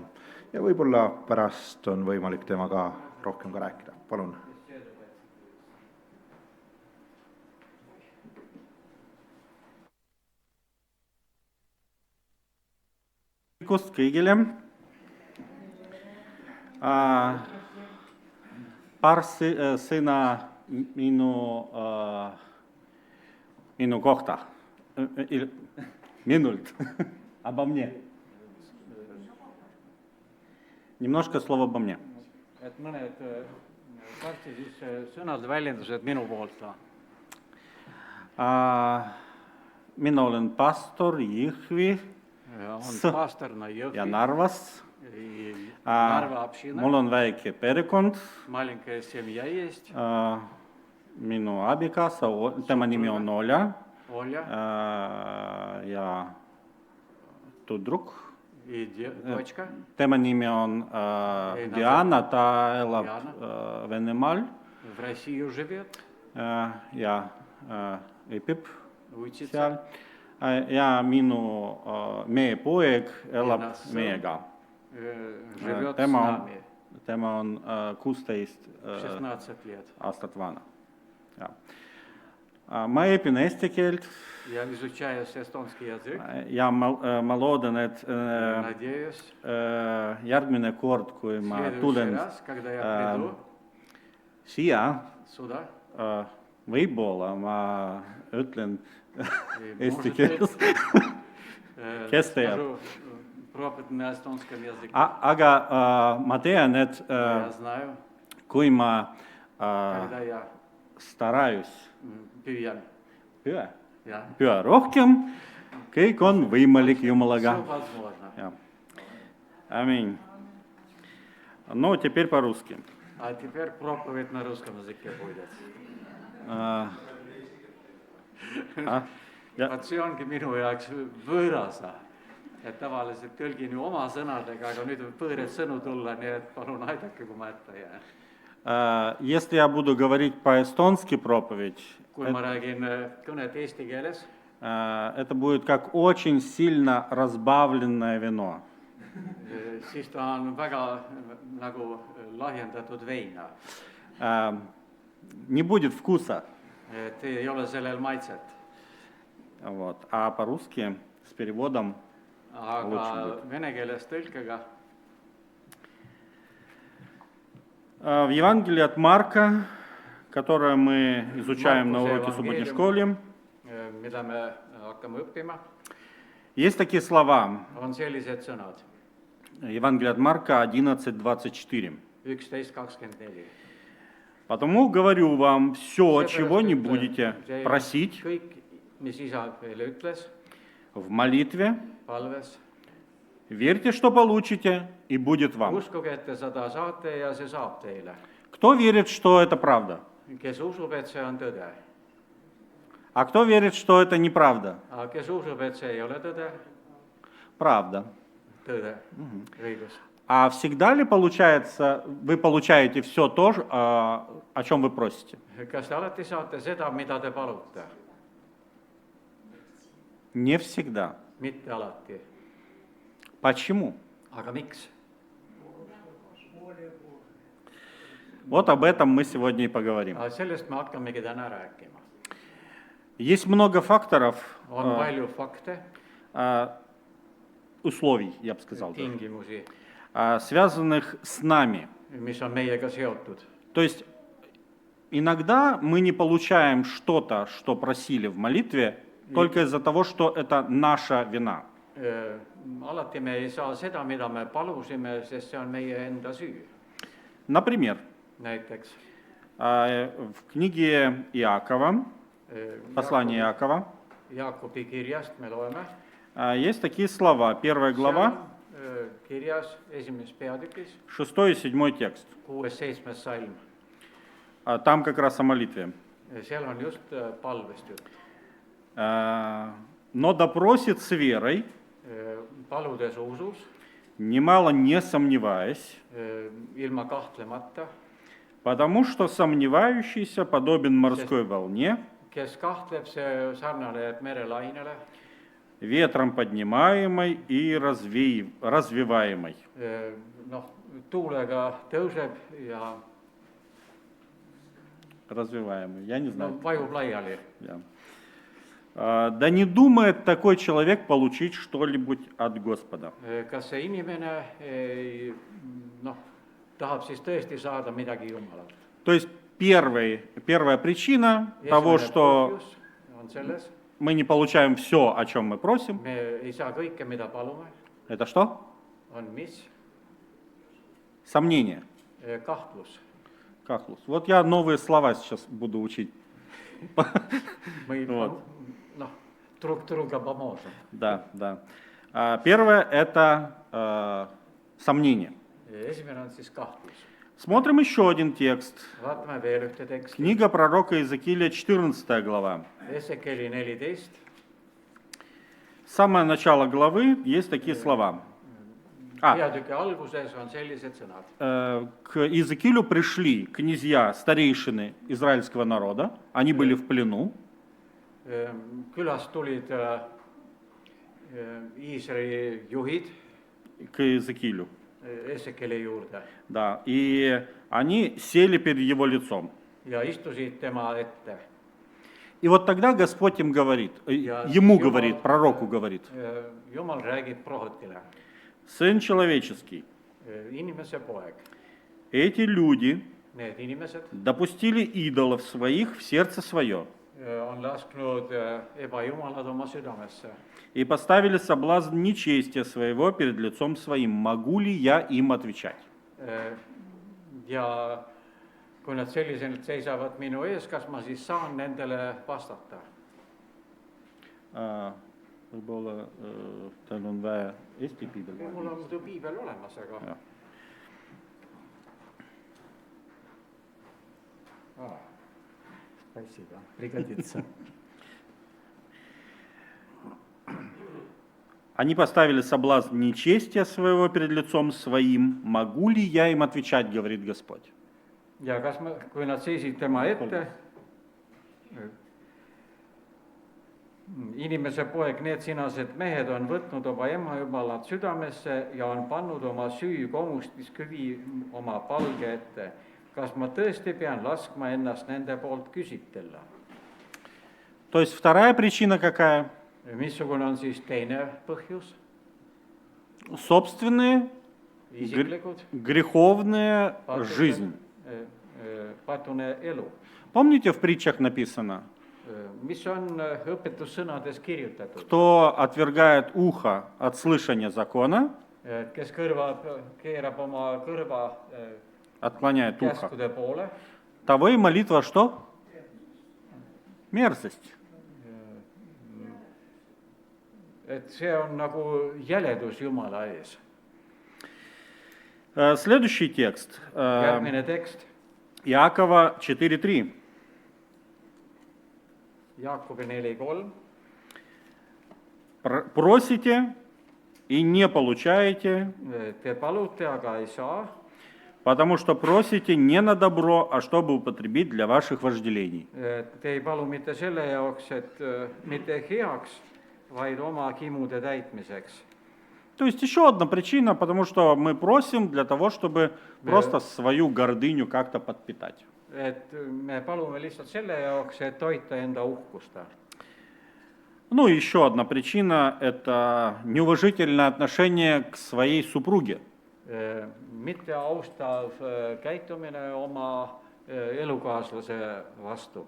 võib-olla pärast on võimalik temaga rohkem ka rääkida. Palun. Hommikust kõigile. Paar sõna minu kohta. Minult. Обо мне. Немножко слова обо мне. Et mõned varsti siis sõnad väljendused minu poolt. Mina olen pastor Jõhvi ja Narvas. Mul on väike perekond. Маленькая семья есть. Minu abikaasa, tema nimi on Olja. Olja. Ja tüdruk. Дочка. Tema nimi on Diana, ta elab Venemaal. В России живет. Ja õpib seal. Ja meie poeg elab meiega. Tema on 16 aastat vana. Ma õpin eesti keelt. Я изучаю эстонский язык. Ja ma loodan, et järgmine kord, kui ma tulen siia, võib-olla ma ütlen eesti keeles. Kes teab? Aga ma tean, et kui ma starаюсь püha rohkem, kõik on võimalik Jumalaga. Аминь. Ну, теперь по-русски. А теперь проповедь на русском языке будет. Vaat see ongi minu jaoks võõras. Et tavaliselt tõlgin ju oma sõnadega, aga nüüd võib võõred sõnu tulla, nii et palun aidake, kui ma ette jään. Если я буду говорить по-эстонски проповедь, kui ma räägin kõnet eesti keeles, это будет как очень сильно разбавленное вино. Siis ta on väga nagu lahjendatud veina. Не будет вкуса. Et ei ole sellel maitset. Вот. А по-русски с переводом aga vene keeles tõlkega. В Евангелии от Марка, которое мы изучаем на уроке субботней школе, mida me hakkame õppima, есть такие слова. On sellised sõnad. Евангелие от Марка 11:24. 11:24. Потому говорю вам, все, чего не будете просить в молитве, верьте, что получите, и будет вам. Uskuge, et te seda saate ja see saab teile. Кто верит, что это правда? Kes usub, et see on tõde. А кто верит, что это неправда? Aga kes usub, et see ei ole tõde? Правда. Tõde. Õigus. А всегда ли получается, вы получаете все то, о чем вы просите? Kas te alati saate seda, mida te palute? Не всегда. Mitte alati. Почему? Aga miks? Вот об этом мы сегодня и поговорим. Sellest me hakkamegi täna rääkima. Есть много факторов, On palju fakte, условий, я бы сказал, tingimusi, связанных с нами. mis on meiega seotud. То есть иногда мы не получаем что-то, что просили в молитве, только из-за того, что это наша вина. Alati me ei saa seda, mida me palusime, sest see on meie enda süü. Например, Näiteks в книге Иакова, послание Иакова, Jaakobi kirjast me loeme. Есть такие слова. 1 глава, kirjas esimeses peatükis, 6 и 7 текст. 6.-7. salm. Там как раз о молитве. Seal on just palvest jutt. Но допросит с верой, Paludes usus, немало не сомневаясь, ilma kahtlemata, потому что сомневающийся подобен морской волне, kes kahtleb, see sarnaneb merelainele, ветром поднимаемой и развиваемой. noh, tuulega tõuseb ja Развиваемой, я не знаю. vajub laiali. Да. Да не думает такой человек получить что-либо от Господа. Kas see inimene noh, tahab siis tõesti saada midagi Jumalalt? То есть первая причина того, Esimene что põhjus on selles, мы не получаем все, о чем мы просим, me ei saa kõike, mida palume, это что? on mis? Сомнение. Kahtlus. Кахлус. Вот я новые слова сейчас буду учить. Või Вот. noh, truga pomožem. Да, да. Первое – это сомнение. Esimene on siis kahtlus. Смотрим еще один текст. Vaatame veel ühte teksti. Книга пророка Иезекииля, 14 глава. Esekeli 14. Самое начало главы есть такие слова. Peatüki alguses on sellised sõnad. К Иезекиилю пришли князья, старейшины израильского народа. Они были в плену. Külas tulid Iisraeli juhid К Иезекиилю. Esekeli juurde Да. И они сели перед его лицом. ja istusid tema ette. И вот тогда Господь им говорит, ему говорит, пророку говорит: Jumal räägib prohvetile, Сын человеческий, inimese poeg, эти люди need inimesed допустили идолов своих в сердце свое on lasknud ebajumalad oma südamesse и поставили соблазн нечестия своего перед лицом своим. Могу ли я им отвечать? ja kui nad selliselt seisavad minu ees, kas ma siis saan nendele vastata? Võib-olla teil on vaja Eesti piibel? Mul on muidu piibel olemas, aga Спасибо, пригодится. Они поставили соблазн нечестия своего перед лицом своим. Могу ли я им отвечать, говорит Господь? Ja kas ma, kui nad seisid tema ette, inimese poeg, need sinased mehed on võtnud oma emajumalad südamesse ja on pannud oma süü komistuskivi oma palge ette. Kas ma tõesti pean laskma ennast nende poolt küsitleda? То есть вторая причина какая? Missugune on siis teine põhjus? Собственная Isiklikud, греховная жизнь. patune elu. Помните, в притчах написано: Mis on õpetussõnades kirjutatud? кто отвергает ухо от слышания закона, Kes keerab oma kõrva отклоняет ухо, käskude poole, того и молитва что? Мерзость. et see on nagu jäledus Jumala ees. Следующий текст. Järgmine tekst, Иакова 4:3. Jaakobi 4:3. Просите и не получаете, Te palute, aga ei saa, потому что просите не на добро, а чтобы употребить для ваших вожделений. te ei palu mitte selle jaoks, et mitte heaks, vaid oma kimude täitmiseks. То есть еще одна причина, потому что мы просим для того, чтобы просто свою гордыню как-то подпитать. Et me palume lihtsalt selle jaoks, et toita enda uhkust. Ну и еще одна причина – это неуважительное отношение к своей супруге. Mitte austav käitumine oma elukaaslase vastu.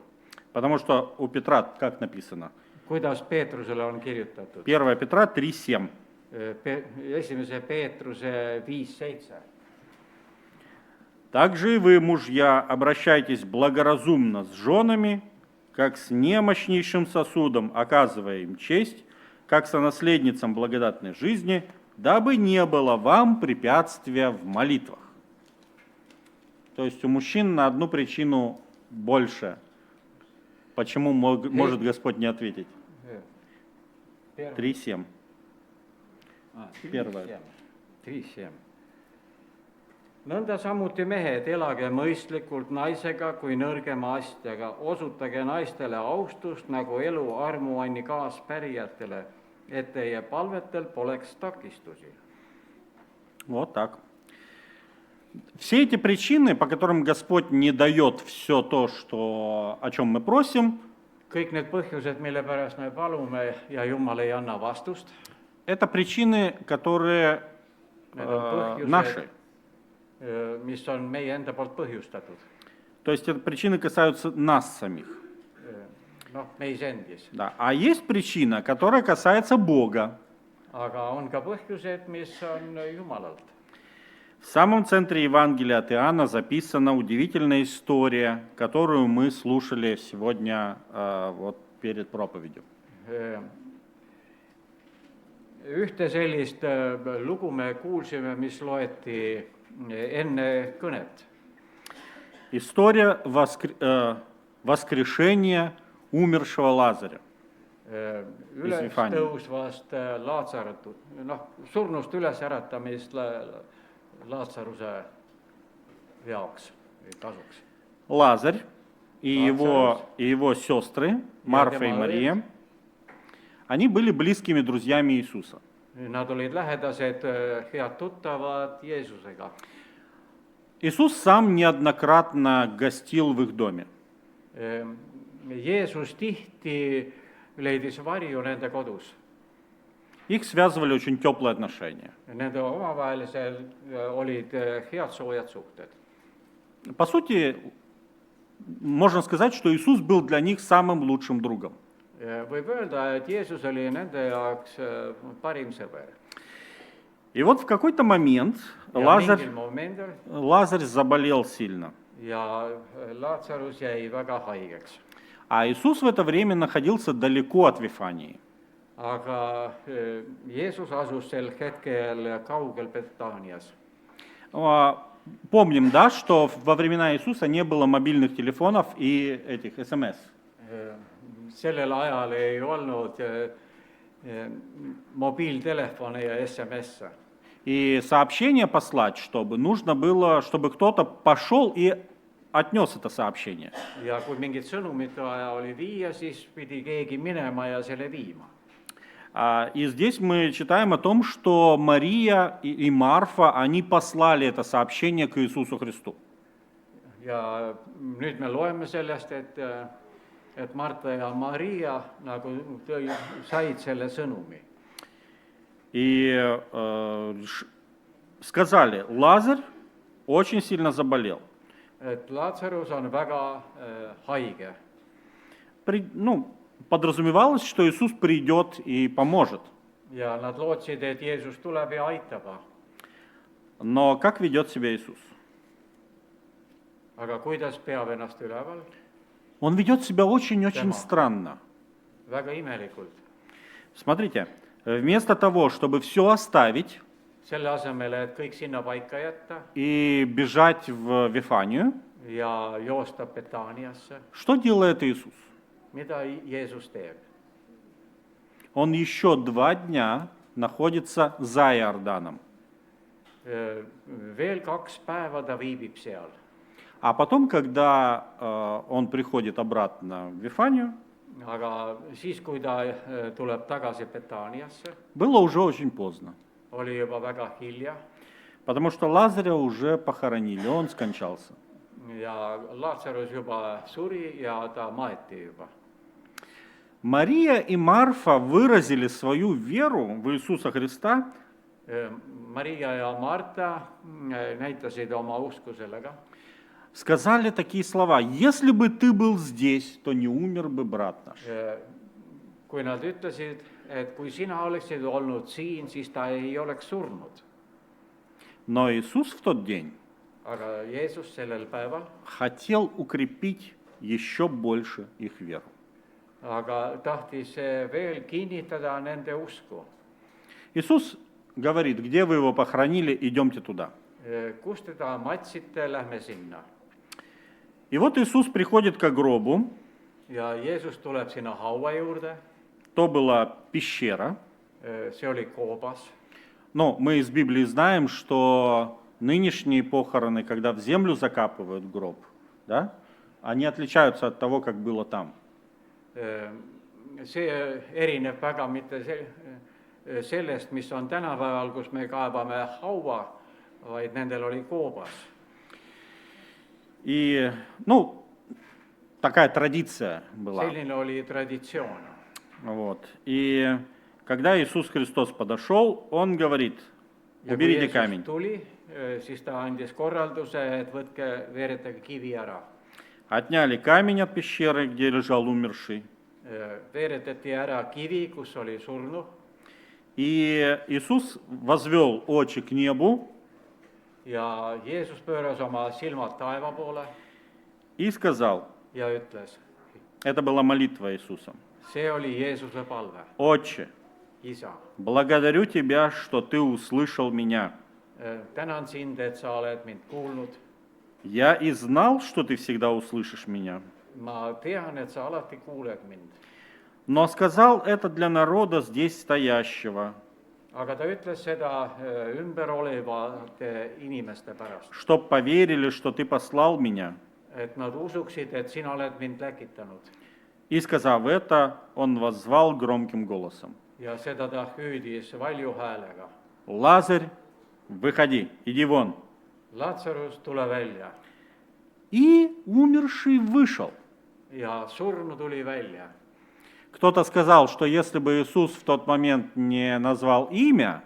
Потому что у Петра, как написано, Kuidas Peetrusele on kirjutatud? 1 Петра 3:7. Esimese Peetruse 5:7. Также и вы, мужья, обращайтесь благоразумно с женами, как с немощнейшим сосудом, оказывая им честь, как сонаследницам благодатной жизни, дабы не было вам препятствия в молитвах. То есть у мужчин на одну причину больше. Почему может Господь не ответить? 3:7. Первое. 3:7. Nõnda samuti mehed, elage mõistlikult naisega kui nõrgema astjaga, osutage naistele austust nagu elu armuanni kaaspärijatele, et teie palvetel poleks takistusi. Вот так. Все эти причины, по которым Господь не дает все то, о чем мы просим, Kõik need põhjused, mille pärast me palume ja Jumal ei anna vastust, это причины, которые need on põhjused, наши. mis on meie enda poolt põhjustatud. То есть это причины касаются нас самих. Noh, meis endis. Да. А есть причина, которая касается Бога. Aga on ka põhjused, mis on Jumalalt. В самом центре Евангелия от Иоанна записана удивительная история, которую мы слушали сегодня вот перед проповедью. Ühte sellist lugu me kuulsime, mis loeti enne kõnet. История воскрешения умершего Лазаря. Üles tõusvast Laatsarut, surnust üles äratamist Laatsaruse jaoks või kasuks. Лазарь и его сестры, Марфа и Мария, они были близкими друзьями Иисуса. Nad olid lähedased head tuttavad Jeesusega. Иисус сам неоднократно гостил в их доме. Jeesus tihti leidis varju nende kodus. Их связывали очень теплые отношения. Nende omavahelisel olid head soojad suhted. По сути, можно сказать, что Иисус был для них самым лучшим другом. Võib öelda, et Jeesus oli nende jaoks parim sõber. И вот в какой-то момент Лазарь заболел сильно. Ja Laatsarus jäi väga haigeks. А Иисус в это время находился далеко от Вифании. Aga Jeesus asus sel hetkel kaugel Betaanias. Помним, да, что во времена Иисуса не было мобильных телефонов и этих СМС. Sellel ajal ei olnud mobiiltelefone ja SMS-e. И сообщение послать, нужно было, чтобы кто-то пошел и отнес это сообщение. Ja kui mingit sõnumit vaja oli viia, siis pidi keegi minema ja selle viima. И здесь мы читаем о том, что Мария и Марфа, они послали это сообщение к Иисусу Христу. Ja nüüd me loeme sellest, et Marta ja Maria nagu said selle sõnumi. И сказали, Лазарь очень сильно заболел. Et Laatsarus on väga haige. Подразумевалось, что Иисус придет и поможет. Ja nad lootsid, et Jeesus tuleb ja aitab. Но как ведет себя Иисус? Aga kuidas peab ennast üleval? Он ведет себя очень-очень странно. Väga imelikult. Смотрите, вместо того, чтобы все оставить Selle asemel, et kõik sinna paika jätta и бежать в Вифанию, ja joosta Betaaniasse, что делает Иисус? mida Jeesus teeb? Он еще 2 дня находится за Иорданом. Veel 2 päeva ta viibib seal. А потом, когда он приходит обратно в Вифанию, Aga siis, kui ta tuleb tagasi Betaaniasse, было уже очень поздно. oli juba väga hilja. Потому что Лазаря уже похоронили, он скончался. Ja Laatsarus juba suri ja ta maeti juba. Мария и Марфа выразили свою веру в Иисуса Христа Maria ja Marta näitasid oma usku sellega. Сказали такие слова: если бы ты был здесь, то не умер бы брат наш. Kui nad ütlesid, et kui sina oleksid olnud siin, siis ta ei oleks surnud. Но Иисус в тот день Aga Jeesus sellel päeval хотел укрепить еще больше их веру. aga tahtis veel kinnitada nende usku. Иисус говорит, где вы его похоронили, идемте туда. Kus teda matsite, lähme sinna. И вот Иисус приходит к гробу, Ja Jeesus tuleb sinna haua juurde, то была пещера. see oli koobas. Но мы из Библии знаем, что нынешние похороны, когда в землю закапывают гроб, да, они отличаются от того, как было там. See erineb väga mitte sellest, mis on tänapäeval, kus me kaevame haua, vaid nendel oli koobas. И, ну, такая традиция была. Selline oli traditsioon. Вот. И когда Иисус Христос подошел, Он говорит, Ja kui уберите Jeesus камень. tuli, siis ta andis korralduse, et veeretage kivi ära. Отняли камень от пещеры, где лежал умерший. Veeretati ära kivi, kus oli surnu. И Иисус возвел очи к небу Ja Jeesus pööras oma silmad taeva poole и сказал, ja ütles, это была молитва Иисуса, see oli Jeesuse palve. Отче, Isa, благодарю Тебя, что Ты услышал меня. tänan sind, et sa oled mind kuulnud. Я и знал, что Ты всегда услышишь меня. Ma tean, et sa alati kuuled mind. Но сказал это для народа здесь стоящего, Aga ta ütles seda ümber olevate inimeste pärast, чтоб поверили, что Ты послал меня. et nad usuksid, et sina oled mind läkitanud. И сказав это, Он воззвал громким голосом. Ja seda ta hüüdis valju häälega. Лазарь, выходи, иди вон. Lazarus, tule välja. И умерший вышел. Ja surnu tuli välja. Кто-то сказал, что если бы Иисус в тот момент не назвал имя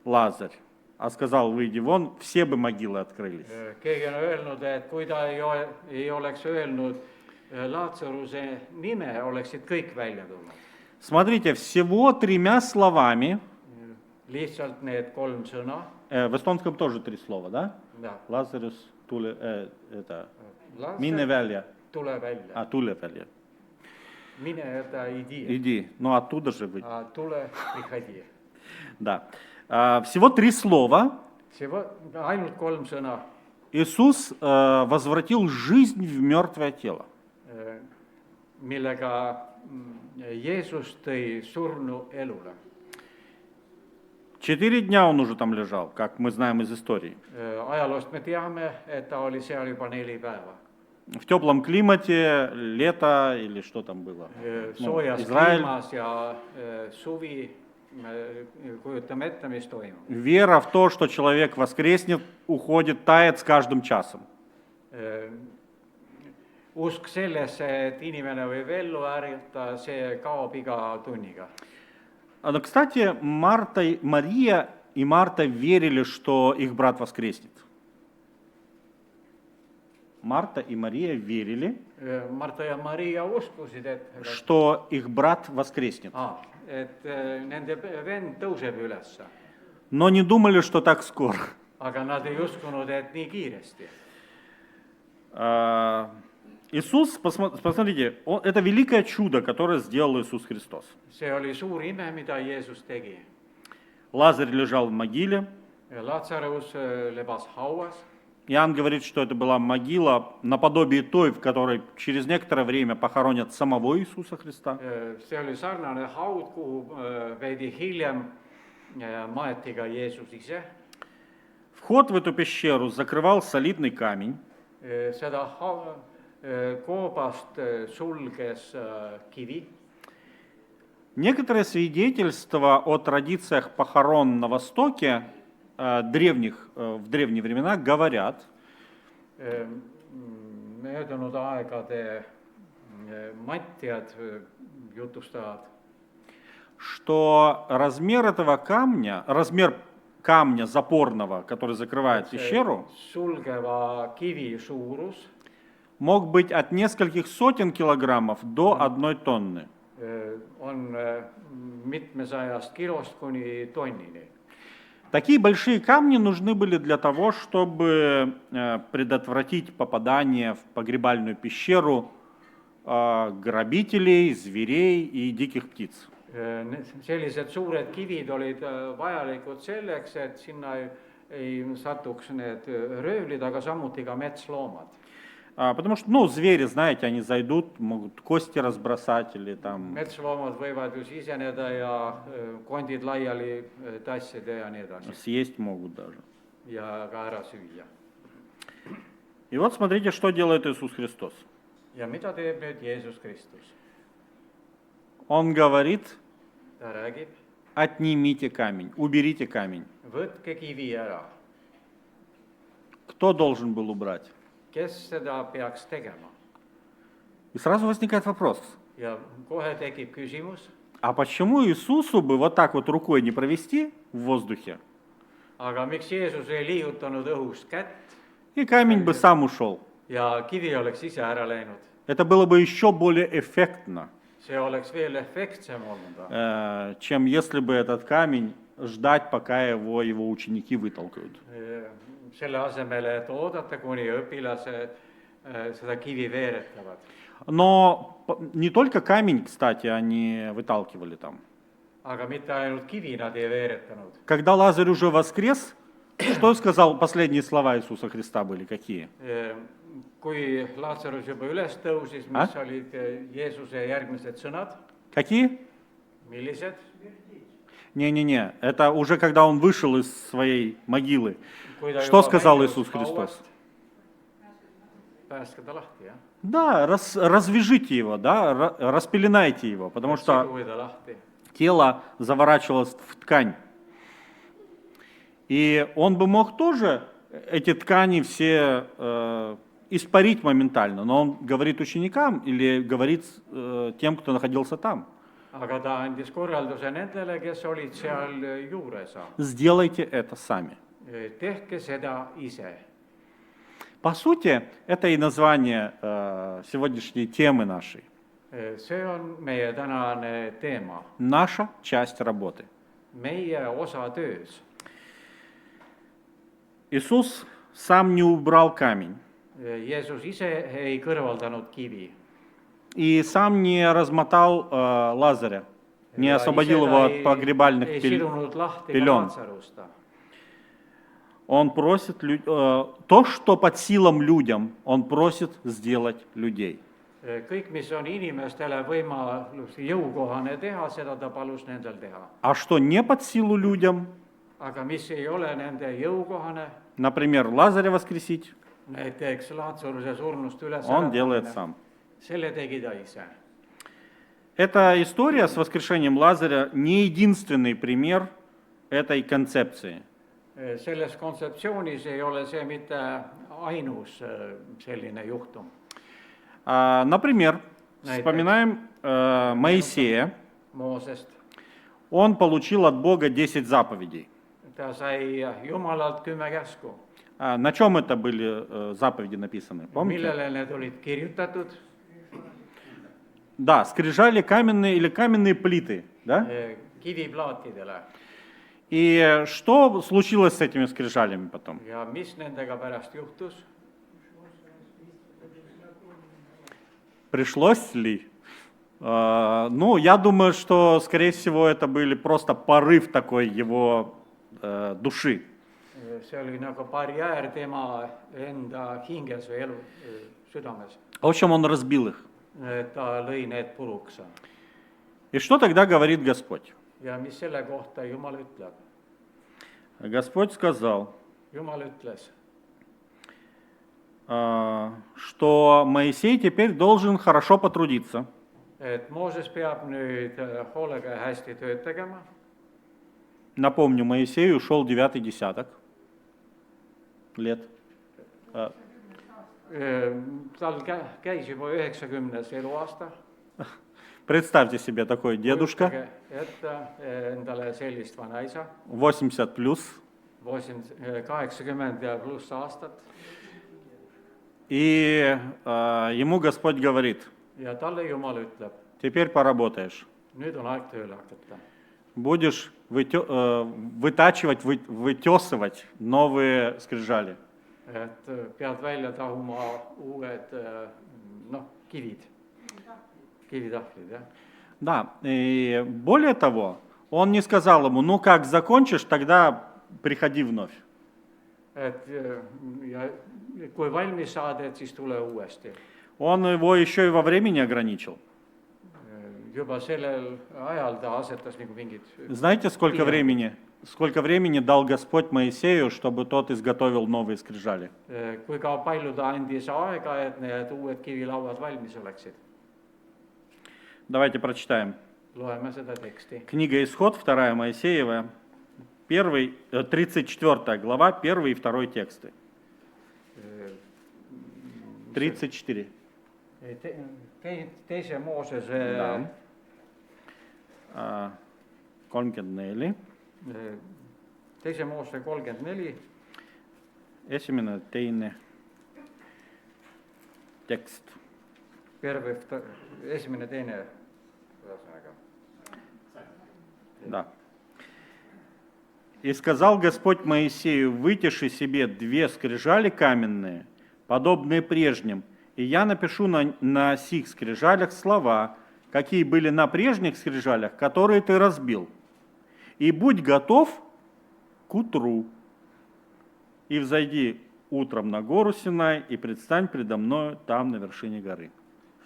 Лазарь, а сказал, выйди вон, все бы могилы открылись. Keegi on öelnud, et kui ta ei oleks öelnud Lazaruse nime, oleksid kõik välja tulnud. Смотрите, всего 3 словами, Lihtsalt need 3 sõna. в эстонском тоже 3 слова, да? Да. Лазарус, туле, это, Lazar, mine välja, tule välja. tule välja. Mine это иди. Иди, ну оттуда же выйди. Tule, приходи. Да. Всего 3 слова. Ainult 3 sõna, Иисус возвратил жизнь в мертвое тело. millega Jeesus tõi surnu elule. 4 дня он уже там лежал, как мы знаем из истории. Ajaloost me teame, et ta oli seal juba 4 päeva. В теплом климате, лето или что там было. Soojas Израиль. kliimas ja suvi, me kujutame ette, mis toimub. Вера в то, что человек воскреснет, уходит, тает с каждым часом. Usk sellesse, et inimene võib ellu ärgata, see kaob iga tunniga. Но, кстати, Мария и Марта верили, что их брат воскреснет. Марта и Мария верили, Marta ja Maria uskusid, что их брат воскреснет. et nende vend tõuseb üles. Но не думали, что так скоро. Aga nad ei uskunud, et nii kiiresti. Иисус, посмотрите, это великое чудо, которое сделал Иисус Христос. See oli suur ime, mida Jeesus tegi. Лазарь лежал в могиле. Lazarus lebas hauas. Иоанн говорит, что это была могила наподобие той, в которой через некоторое время похоронят самого Иисуса Христа. See oli sarnane haud, kuhu veidi hiljem maeti ka Jeesus ise. Вход в эту пещеру закрывал солидный камень. Seda koobast sulges kivi. Некоторые свидетельства о традициях похорон на Востоке древних, в древние времена говорят, Möödunud aegade matjad jutustavad, что размер этого камня, размер камня запорного, который закрывает пещеру, sulgeva kivi suurus мог быть от нескольких сотен килограммов до 1 тонны. on mitmesajast kilost kuni tonnini. Такие большие камни нужны были для того, чтобы предотвратить попадание в погребальную пещеру грабителей, зверей и диких птиц. Sellised suured kivid olid vajalikud selleks, et sinna ei satuks need röövlid, aga samuti ka metsloomad. Потому что, ну, звери, знаете, они зайдут, могут кости разбросать или там... Metsloomad võivad ju siseneda ja kondid laiali tassida ja nii edasi. Съесть могут даже. Ja ka ära süüa. И вот смотрите, что делает Иисус Христос. Ja mida teeb nüüd Jeesus Kristus? Он говорит, Ta räägib, отнимите камень, уберите камень. võtke kivi ära. Кто должен был убрать? Kes seda peaks tegema? И сразу возникает вопрос, Ja kohe tekib küsimus, а почему Иисусу бы вот так вот рукой не провести в воздухе, aga miks Jeesus ei liigutanud õhust kätt и камень бы сам ушел? ja kivi oleks ise ära läinud? Это было бы еще более эффектно, See oleks veel efektsem olnud. чем если бы этот камень ждать, пока его ученики вытолкают. Selle asemel, et oodata, kuni õpilased seda kivi veeretavad. Но не только камень, кстати, они выталкивали там. Aga mitte ainult kivi nad ei veeretanud. Когда Лазарь уже воскрес, что сказал, последние слова Иисуса Христа были какие? Kui Lazarus juba üles tõusis, mis olid Jeesuse järgmised sõnad? Какие? Millised? Не-не-не, это уже когда он вышел из своей могилы. Что сказал Иисус Христос? Päästke ta lahti, jah? Да, развяжите его, да, распеленайте его, потому что Siduda lahti. тело заворачивалось в ткань. И он бы мог тоже эти ткани все испарить моментально, но он говорит ученикам или говорит тем, кто находился там. Aga ta andis korralduse nendele, kes olid seal juures. Сделайте это сами. Tehke seda ise. По сути, это и название сегодняшней темы нашей. See on meie tänane teema. Наша часть работы. Meie osa töös. Иисус сам не убрал камень. Jeesus ise ei kõrvaldanud kivi. И сам не размотал Лазаря, не освободил его от погребальных пелен. Он просит то, что под силам людям, он просит сделать людей. Kõik, mis on inimestele võimalus jõukohane teha, seda ta palus nendel teha. А что не под силу людям, Aga mis ei ole nende jõukohane, например, Лазаря воскресить, näiteks Laatsaruse surnust üles он делает сам. Selle tegi ta ise. Эта история с воскрешением Лазаря не единственный пример этой концепции. Selles kontseptsioonis ei ole see mitte ainus selline juhtum. Например, вспоминаем Моисея. Moosest. Он получил от Бога 10 заповедей. Ta sai Jumalalt 10 käsku. На чем это были заповеди написаны? Помните? Millele need olid kirjutatud? Да, скрижали каменные или каменные плиты. Да? Kiviplaatidele. И что случилось с этими скрижалями потом? Ja mis nendega pärast juhtus? Пришлось ли? Ну, я думаю, что, скорее всего, это были просто порыв такой его души. See oli nagu barjäär tema enda hinges või elu südames. В общем, он разбил их. Ta lõi need puruks. И что тогда говорит Господь? Ja mis selle kohta Jumal ütleb? Господь сказал, Jumal ütles, что Моисей теперь должен хорошо потрудиться. et Mooses peab nüüd hoolega ja hästi tööd tegema. Напомню, Моисей ушел 9-й десяток лет. Tal käis juba 90. eluaasta. Представьте себе такой дедушка, Ette endale sellist vanaisa, 80 плюс, 80 ja pluss aastat. и ему Господь говорит, Ja talle Jumal ütleb, теперь поработаешь, nüüd on aeg tööle hakata. будешь вытачивать, вытесывать новые скрижали. Et pead välja tahuma uued kivid, kivitahvlid, jah. Да, и более того, он не сказал ему, ну как закончишь, тогда приходи вновь. et ja kui valmis saad, et siis tule uuesti. Он его еще и во времени ограничил. Juba sellel ajal ta asetas nagu mingid Знаете, сколько времени дал Господь Моисею, чтобы тот изготовил новые скрижали? kui ka palju ta andis aega, et need uued kivilauad valmis oleksid. Давайте прочитаем. Loeme seda teksti. Книга Исход, 2 Моисеева, 34 глава, 1 и 2 тексты. 34. Teise Moosese 34. teise Moosese 34, Esimene, teine tekst. esimene, teine, ühesõnaga. Да. «И сказал Господь Моисею, вытиши себе 2 скрижали каменные, подобные прежним, и я напишу на сих скрижалях слова, какие были на прежних скрижалях, которые ты разбил. И будь готов к утру, и взойди утром на гору Синай, и предстань предо мною там на вершине горы».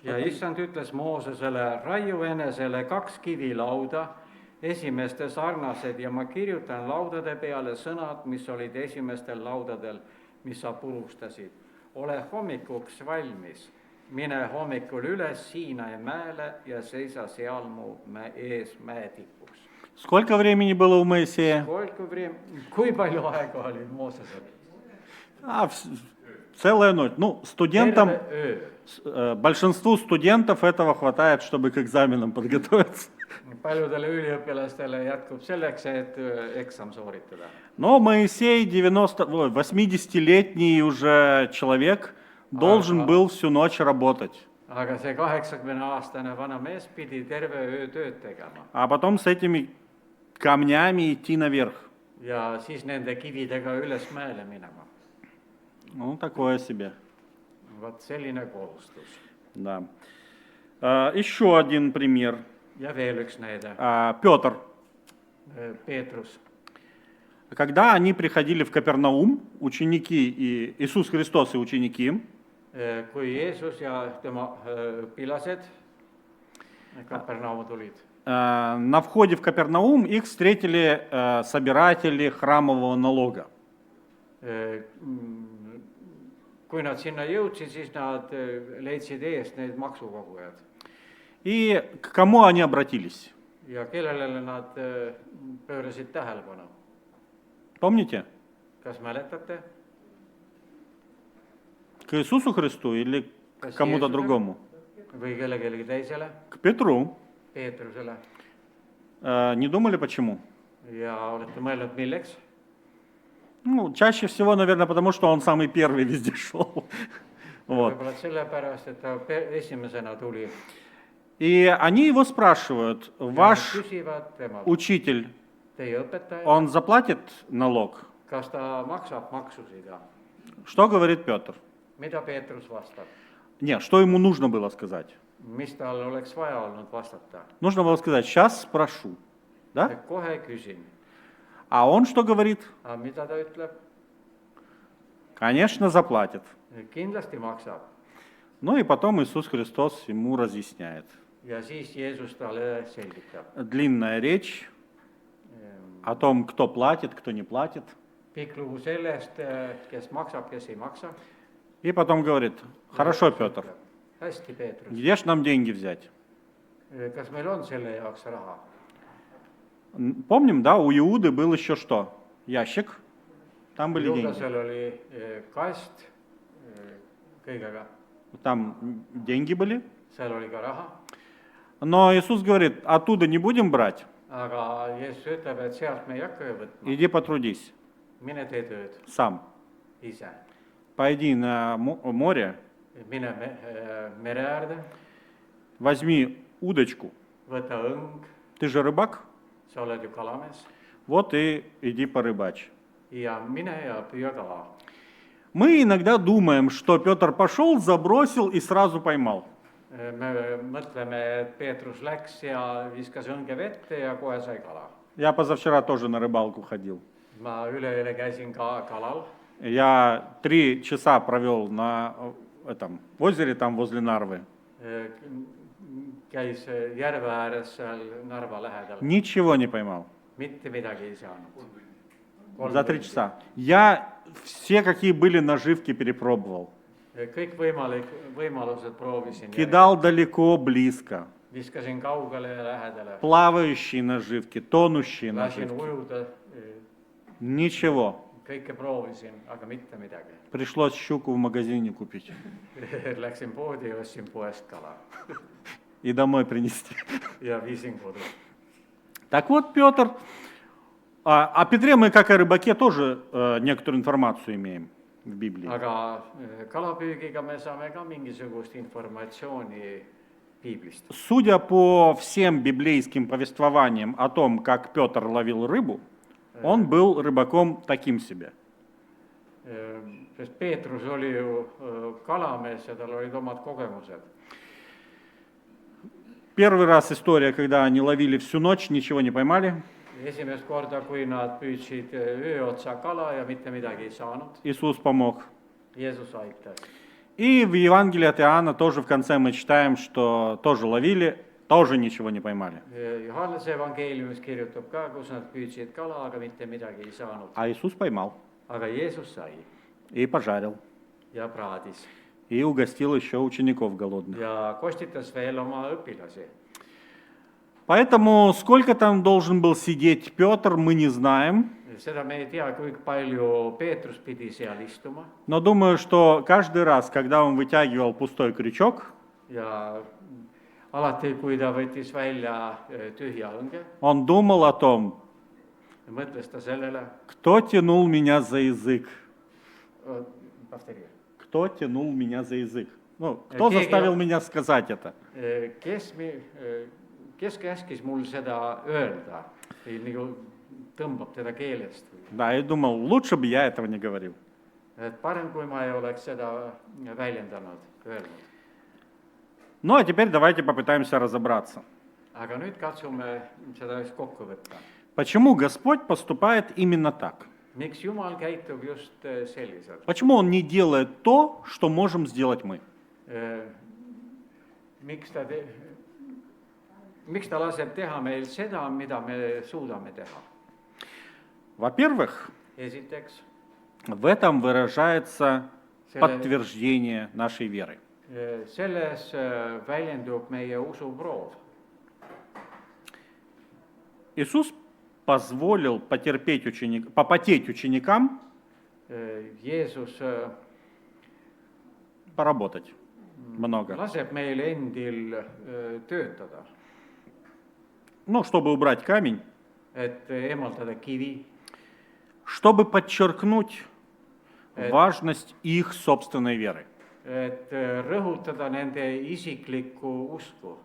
Ja issand ütles Moosesele, raiu enesele 2 kivilauda, esimeste sarnased, ja ma kirjutan laudade peale sõnad, mis olid esimestel laudadel, mis sa purustasid. Ole hommikuks valmis, mine hommikul üles Siinai mäele ja seisa seal mu ees mäetikus. Сколько времени было у Моисея? Kui palju aega oli Moosesel? Целая ночь. Ну, студентам, Terve öö. большинству студентов этого хватает, чтобы к экзаменам подготовиться. Paljudele üliõpilastele jätkub selleks, et eksam sooritada. Но Моисей, 80-летний уже человек, должен был всю ночь работать. Aga see 80-aastane vana mees pidi terve öö tööd tegema. А потом с этими камнями идти наверх. Ja siis nende kividega üles mäele minema. Ну, такое себе. Vot selline kohustus. Да. Еще один пример. Ja veel üks näide. Петр. Peetrus. Когда они приходили в Капернаум, ученики и Иисус Христос и ученики, Kui Jeesus ja tema õpilased Kapernaumi tulid. На входе в Капернаум их встретили собиратели храмового налога. Kui nad sinna jõudsid, siis nad leidsid eest need maksukogujad. И к кому они обратились? Ja kellele nad pöörasid tähelepanu? Помните? Kas mäletate? К Иисусу Христу или к кому-то другому? Või kellelegi teisele? К Петру. Peetrusele. Не думали, почему? Ja olete mõelnud, milleks? Ну, чаще всего, наверное, потому что он самый первый везде шел. Вот. Võib-olla sellepärast, et ta esimesena tuli. И они его спрашивают, ваш Küsivad tema, учитель, teie õpetaja, он заплатит налог? kas ta maksab maksusid? Что говорит Петр? Mida Peetrus vastab? Нет, что ему нужно было сказать? Mis tal oleks vaja olnud vastata? Нужно было сказать, сейчас спрошу. Да? Kohe küsin. А он что говорит? Aga mida ta ütleb? Конечно, заплатит. Kindlasti maksab. Ну и потом Иисус Христос ему разъясняет. Ja siis Jeesus talle selgitab. Длинная речь о том, кто платит, кто не платит. Pikk lugu sellest, kes maksab, kes ei maksa. И потом говорит, хорошо, Петр, Hästi, Peetrus. где ж нам деньги взять? Kas meil on selle jaoks raha? Помним, да, у Иуды был еще что? Ящик, там были деньги. Juudasel oli kast kõigega. Там деньги были. Seal oli ka raha. Но Иисус говорит, оттуда не будем брать, Aga Jeesus ütleb, et sealt me ei hakka ju võtma. иди потрудись Mine tee tööd сам. ise. Пойди на море, Mine mere äärde, возьми удочку. võta õng, Ты же рыбак, sa oled ju kalamees. вот и иди порыбачь. Ja mine ja püüa kala. Мы иногда думаем, что Петр пошел, забросил и сразу поймал. me mõtleme, et Peetrus läks ja viskas õnge vette ja kohe sai kala. Я позавчера тоже на рыбалку ходил. Ma üleeile käisin ka kalal. Я 3 часа провел на этом озере, там возле Нарвы. Käis järve ääres seal Narva lähedal. Nичего не поймал. Mitte midagi ei saanud. За 3 часа. Я все, какие были наживки, перепробовал. Kõik võimalused proovisin. Кидал далеко, близко. Viskasin kaugele ja lähedale. Плавающие наживки, тонущие Lasin наживки. ujuda. Ничего. Kõike proovisin, aga mitte midagi. Пришлось щуку в магазине купить Läksin poodi ja ostsin poest kala. и домой принести. Ja viisin kodu. Так вот, Петр, о Петре мы, как о рыбаке, тоже некоторую информацию имеем в Библии. Aga kalapüügiga me saame ka mingisugust informatsiooni piiblist. Судя по всем библейским повествованиям о том, как Петр ловил рыбу, он был рыбаком таким себе. Sest Peetrus oli ju kalamees ja tal olid omad kogemused. Первый раз история, когда они ловили всю ночь, ничего не поймали. Esimest korda, kui nad püüdsid öö otsa kala ja mitte midagi ei saanud, Иисус помог. Jeesus aitas. И в Евангелии от Иоанна тоже в конце мы читаем, что тоже ловили, тоже ничего не поймали. Johannese evangeeliumis kirjutab ka, kus nad püüdsid kala, aga mitte midagi ei saanud. А Иисус поймал Aga Jeesus sai и пожарил, ja praadis и угостил еще учеников голодных. ja kostitas veel oma õpilasi. Поэтому сколько там должен был сидеть Петр, мы не знаем. Seda me ei tea, kui palju Peetrus pidi seal istuma Но думаю, что каждый раз, когда он вытягивал пустой крючок, ja alati, kui ta võttis välja tühja õnge, он думал о том, mõtles ta sellele, кто тянул меня за язык. Pafteria. Кто tянул меня за язык? Ну, кто Keegi- заставил меня сказать это? Kes käskis mul seda öelda või nagu tõmbab teda keelest. Да, я думал, лучше бы я этого не говорил. Et parem, kui ma ei oleks seda väljendanud, öelnud. Ну, а теперь давайте попытаемся разобраться. Aga nüüd katsume seda just kokku võtta. Почему Господь поступает именно так? Miks Jumal käitub just selliselt? Почему Он не делает то, что можем сделать мы? Miks ta laseb teha meil seda, mida me suudame teha? Во-первых, Esiteks, в этом выражается Selle- подтверждение нашей веры. selles väljendub meie usuproov. Иисус позволил попотеть ученикам Jeesus поработать много. laseb meil endil töötada, Ну, чтобы убрать камень, et eemaldada kivi, чтобы подчеркнуть важность их собственной веры. et rõhutada nende isiklikku usku.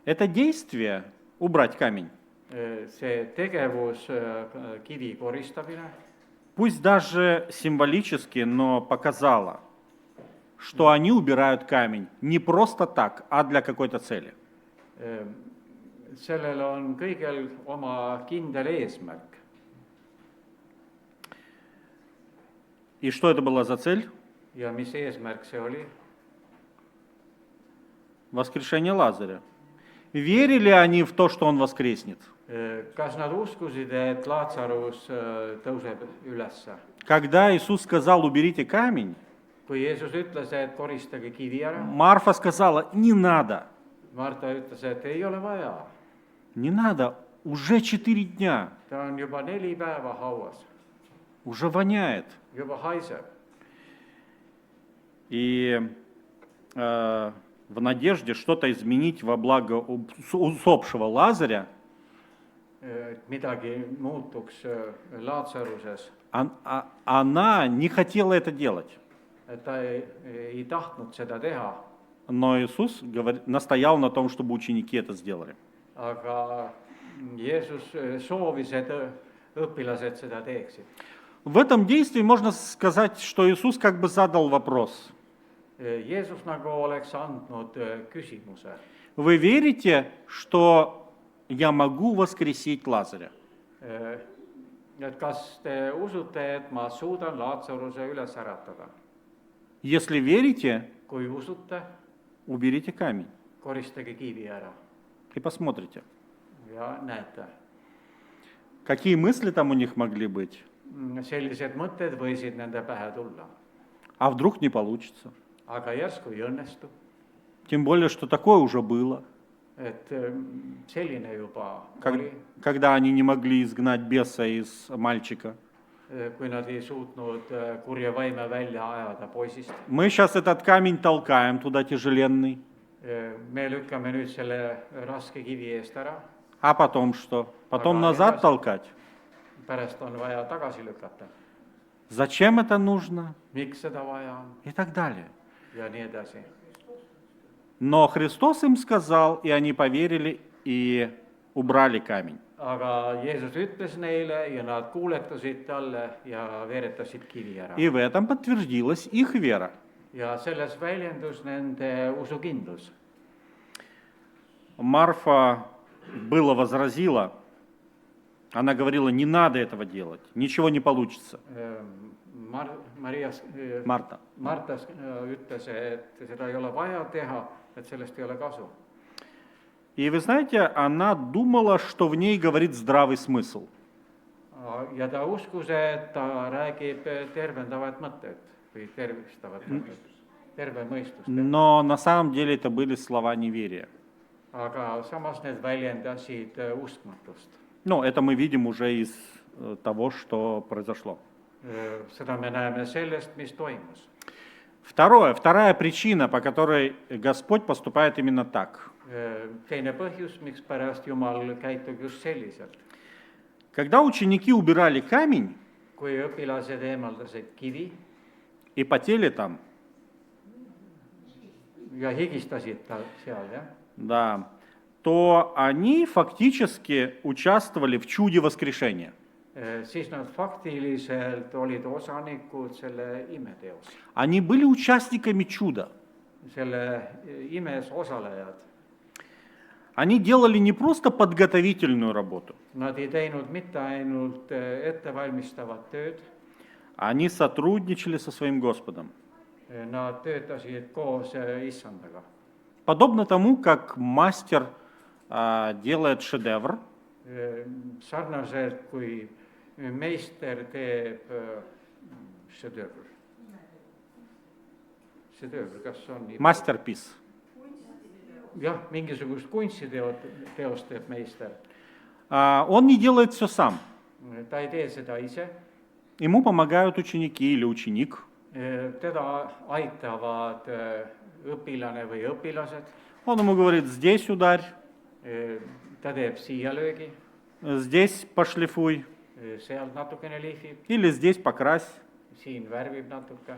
Это действие, убрать камень, See tegevus, kivi koristamine, пусть даже символически, но показало, что они убирают камень не просто так, а для какой-то цели. sellel on kõigel oma kindel eesmärk. И что это была за цель? Ja mis eesmärk see oli? Воскрешение Лазаря. Верили они в то, что он воскреснет? Kas nad uskusid, et Laatsarus tõuseb ülesse? Когда Иисус сказал, уберите камень, Kui Jeesus ütles, et koristage kivi ära, Марфа сказала, не надо, Marta ütles, et ei ole vaja. не надо, уже 4 дня, Ta on juba 4 päeva hauas, уже воняет. juba haiseb. И в надежде что-то изменить во благо усопшего Лазаря, Et midagi muutuks Laatsaruses. она не хотела это делать. Et ta ei tahtnud seda teha, Но Иисус настоял на том, чтобы ученики это сделали. aga Jeesus soovis, et õpilased seda teeksid. В этом действии можно сказать, что Иисус как бы задал вопрос. Jeesus nagu oleks andnud küsimuse. Вы верите, что я могу воскресить Лазаря? Et kas te usute, et ma suudan Laatsaruse üles äratada? Если верите, Kui usute, уберите камень koristage kivi ära и посмотрите, ja näete. какие мысли там у них могли быть. Sellised mõtted võisid nende pähe tulla. А вдруг не получится? Aga järsku ei õnnestu. Тем более, что такое уже было. Et selline juba oli, Когда они не могли изгнать беса из мальчика. kui nad ei suutnud kurja vaime välja ajada poisist. Мы сейчас этот камень толкаем туда тяжеленный. Me lükkame nüüd selle raske kivi eest ära, А потом что? Потом Ага, назад ясно. толкать? pärast on vaja tagasi lükata. Зачем это нужно? Miks seda vaja on И так далее. ja nii edasi. Но Христос им сказал, и они поверили, и убрали камень. Aga Jeesus ütles neile ja nad kuuletasid talle ja veeretasid kivi ära. И в этом подтвердилась их вера. Ja selles väljendus nende usukindlus. Марфа было возразила, она говорила, не надо этого делать, ничего не получится. Марта. Marta ütles, et seda ei ole vaja teha, et sellest ei ole kasu. И вы знаете, она думала, что в ней говорит здравый смысл. Ja ta uskus, et ta räägib tervendavat mõtet või tervistavat mõtet, terve mõistust. Но на самом деле это были слова неверия. Aga samas need väljendasid uskmatust. Ну, это мы видим уже из того, что произошло. Seda me näeme sellest, mis toimus. Вторая причина, по которой Господь поступает именно так. Teine põhjus, miks pärast Jumal käitub just selliselt. Когда ученики убирали камень Kui õpilased eemaldasid kivi и потели там, ja higistasid ta seal, jah, да, то они фактически участвовали в чуде воскрешения. siis nad faktiliselt olid osanikud selle imeteos. Они были участниками чуда. Selle imes osalejad. Они делали не просто подготовительную работу, Nad ei teinud mitte ainult ettevalmistavat tööd, они сотрудничали со своим Господом. nad töötasid koos issandaga. Подобно тому, как мастер делает шедевр, Sarnaselt, kui meister teeb šedöövr. Šedöövr, kas on nii? masterpiece. Jah, mingisugust kunstiteost teeb meister. Он не делает все сам. Ta ei tee seda ise. Ему помогают ученики или ученик. Teda aitavad õpilane või õpilased. Он ему говорит, здесь ударь, Ta teeb siia löögi, здесь пошлифуй, seal natukene lihvib, или здесь покрась. siin värvib natuke.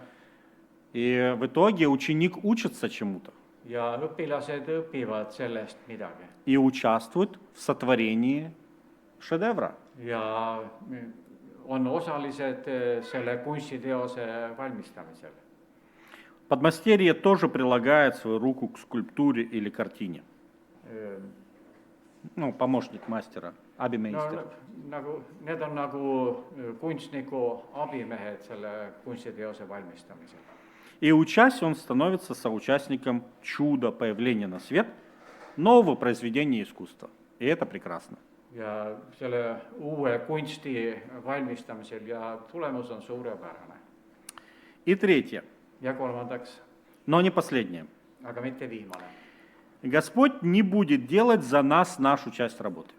И в итоге ученик учится чему-то Ja õpilased õpivad sellest midagi. и участвует в сотворении шедевра. Ja on osalised selle kunstiteose valmistamisel. Подмастерье тоже прилагает свою руку к скульптуре или картине. Ну, помощник мастера, абимейстер. No, need on nagu kunstniku abimehed selle kunstiteose valmistamisel. И учась, он становится соучастником чуда появления на свет нового произведения искусства. И это прекрасно. Ja selle uue kunsti valmistamisel ja tulemus on suurepärane. И третье, Ja kolmandaks, но не последнее. aga mitte viimane. Господь не будет делать за нас нашу часть работы.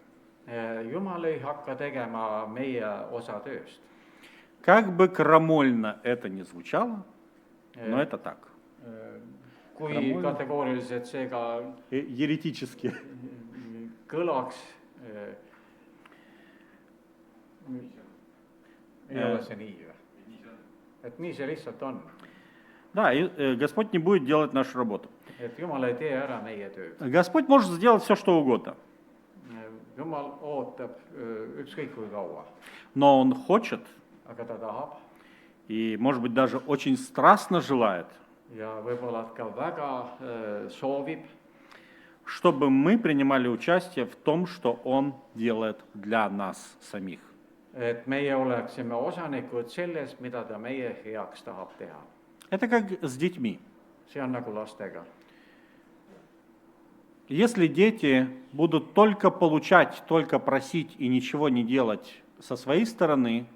Jumal ei hakka tegema meie osa tööst. Как бы крамольно это ни звучало, но это так. Kui kategooriliselt see ka Еретически. kõlaks, ei ole see nii või? Et nii see lihtsalt on. Да, и Господь не будет делать нашу работу. Et Jumal ei tee ära meie tööd. Господь может сделать все, что угодно. Jumal ootab ükskõik kui kaua, Но Он хочет, aga ta tahab и, может быть, даже очень страстно желает, ja võib-olla ka väga soovib, чтобы мы принимали участие в том, что Он делает для нас самих. et meie oleksime osanikud selles, mida ta meie heaks tahab teha. Это как с детьми. See on nagu lastega. Если дети будут только получать, только просить и ничего не делать со своей стороны,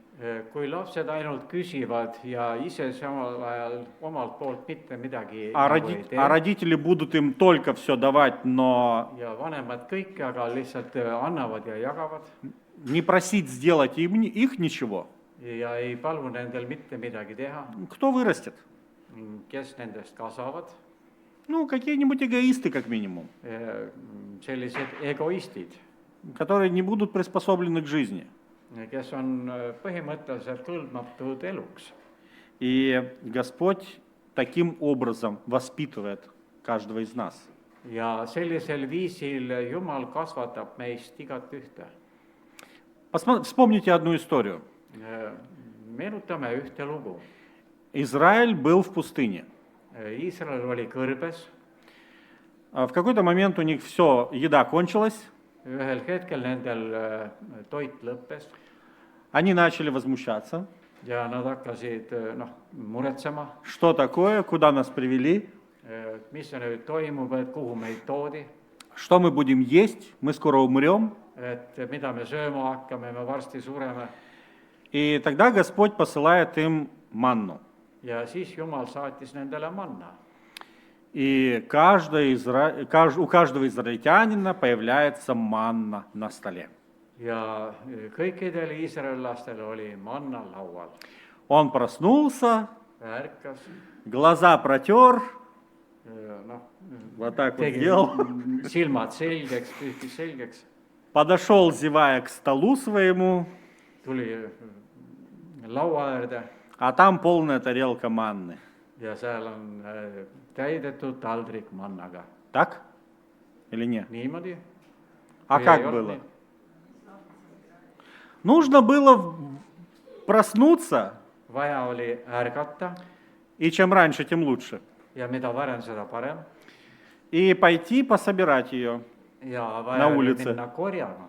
Kui lapsed ainult küsivad ja ise samal ajal omalt poolt mitte midagi а nagu ei tee родители будут им только все давать, но ja vanemad kõike aga lihtsalt annavad ja jagavad не просить сделать их ничего, ja ei palu nendel mitte midagi teha, кто вырастет? kes nendest kasvavad, Ну, какие-нибудь эгоисты, как минимум, sellised egoistid, которые не будут приспособлены к жизни. kes on põhimõtteliselt kõlbmatud eluks. И Господь таким образом воспитывает каждого из нас. Ja sellisel viisil Jumal kasvatab meist igat ühte. Вспомните одну историю. Meenutame ühte lugu. Израиль был в пустыне. Iisrael oli kõrbes, В какой-то момент у них все, еда кончилась, ühel hetkel nendel toit lõppes они начали возмущаться. ja nad hakkasid muretsema, Что такое, куда нас привели, mis see nüüd toimub, et kuhu meid toodi, что мы будем есть, мы скоро умрем. et mida me sööma hakkame, me varsti sureme. И тогда Господь посылает им манну. Ja siis Jumal saatis nendele manna. И у каждого израильтянина появляется манна на столе. Ja kõikidel iisraellastel oli manna laual. Он проснулся, Ärkas, глаза протер, noh, вот так вот tegi сделал, silmad selgeks, pühkis selgeks, подошел, зевая, к столу своему, tuli laua äärde а там полная тарелка манны. ja seal on täidetud taldrik mannaga. Так? Или нет? Niimoodi? А Või как ei olnud было? nii? Нужно было проснуться, Vaja oli ärgata и чем раньше, тем лучше, ja mida varem, seda parem. и пойти пособирать ее. Ja Na vaja oli ulici. minna korjama.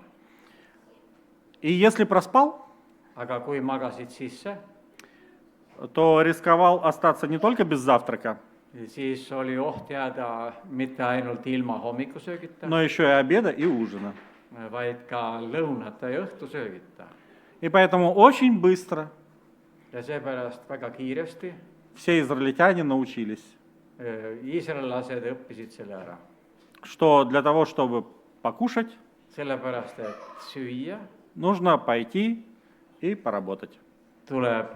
И если проспал, Aga kui magasid sisse, то рисковал остаться не только без завтрака, siis oli oht jääda mitte ainult ilma hommikusöögita, но еще и обеда и ужина. vaid ka lõunata ja õhtusöögita. И поэтому очень быстро Ja seepärast väga kiiresti все израильтяне научились, iisraellased õppisid selle ära. что для того, чтобы покушать, Sellepärast, et süüa нужно пойти и поработать. tuleb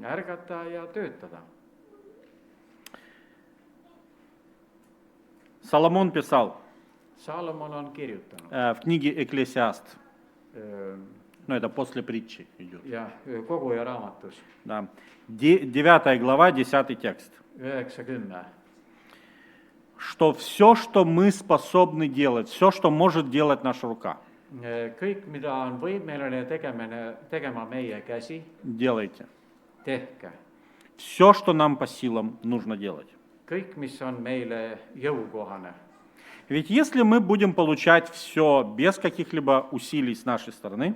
ärgata ja töötada. Соломон писал Saalomon on kirjutanud в книге «Экклесиаст», öö, ну это после притчи идет, ja Koguja raamatus да, 9 глава, 10 текст, 9:10, что все, что мы способны делать, все, что может делать наша рука, kõik, mida on võimeline tegema meie käsi, делайте. tehke. Все, что нам по силам, нужно делать. Kõik, mis on meile jõukohane. Ведь если мы будем получать все без каких-либо усилий с нашей стороны,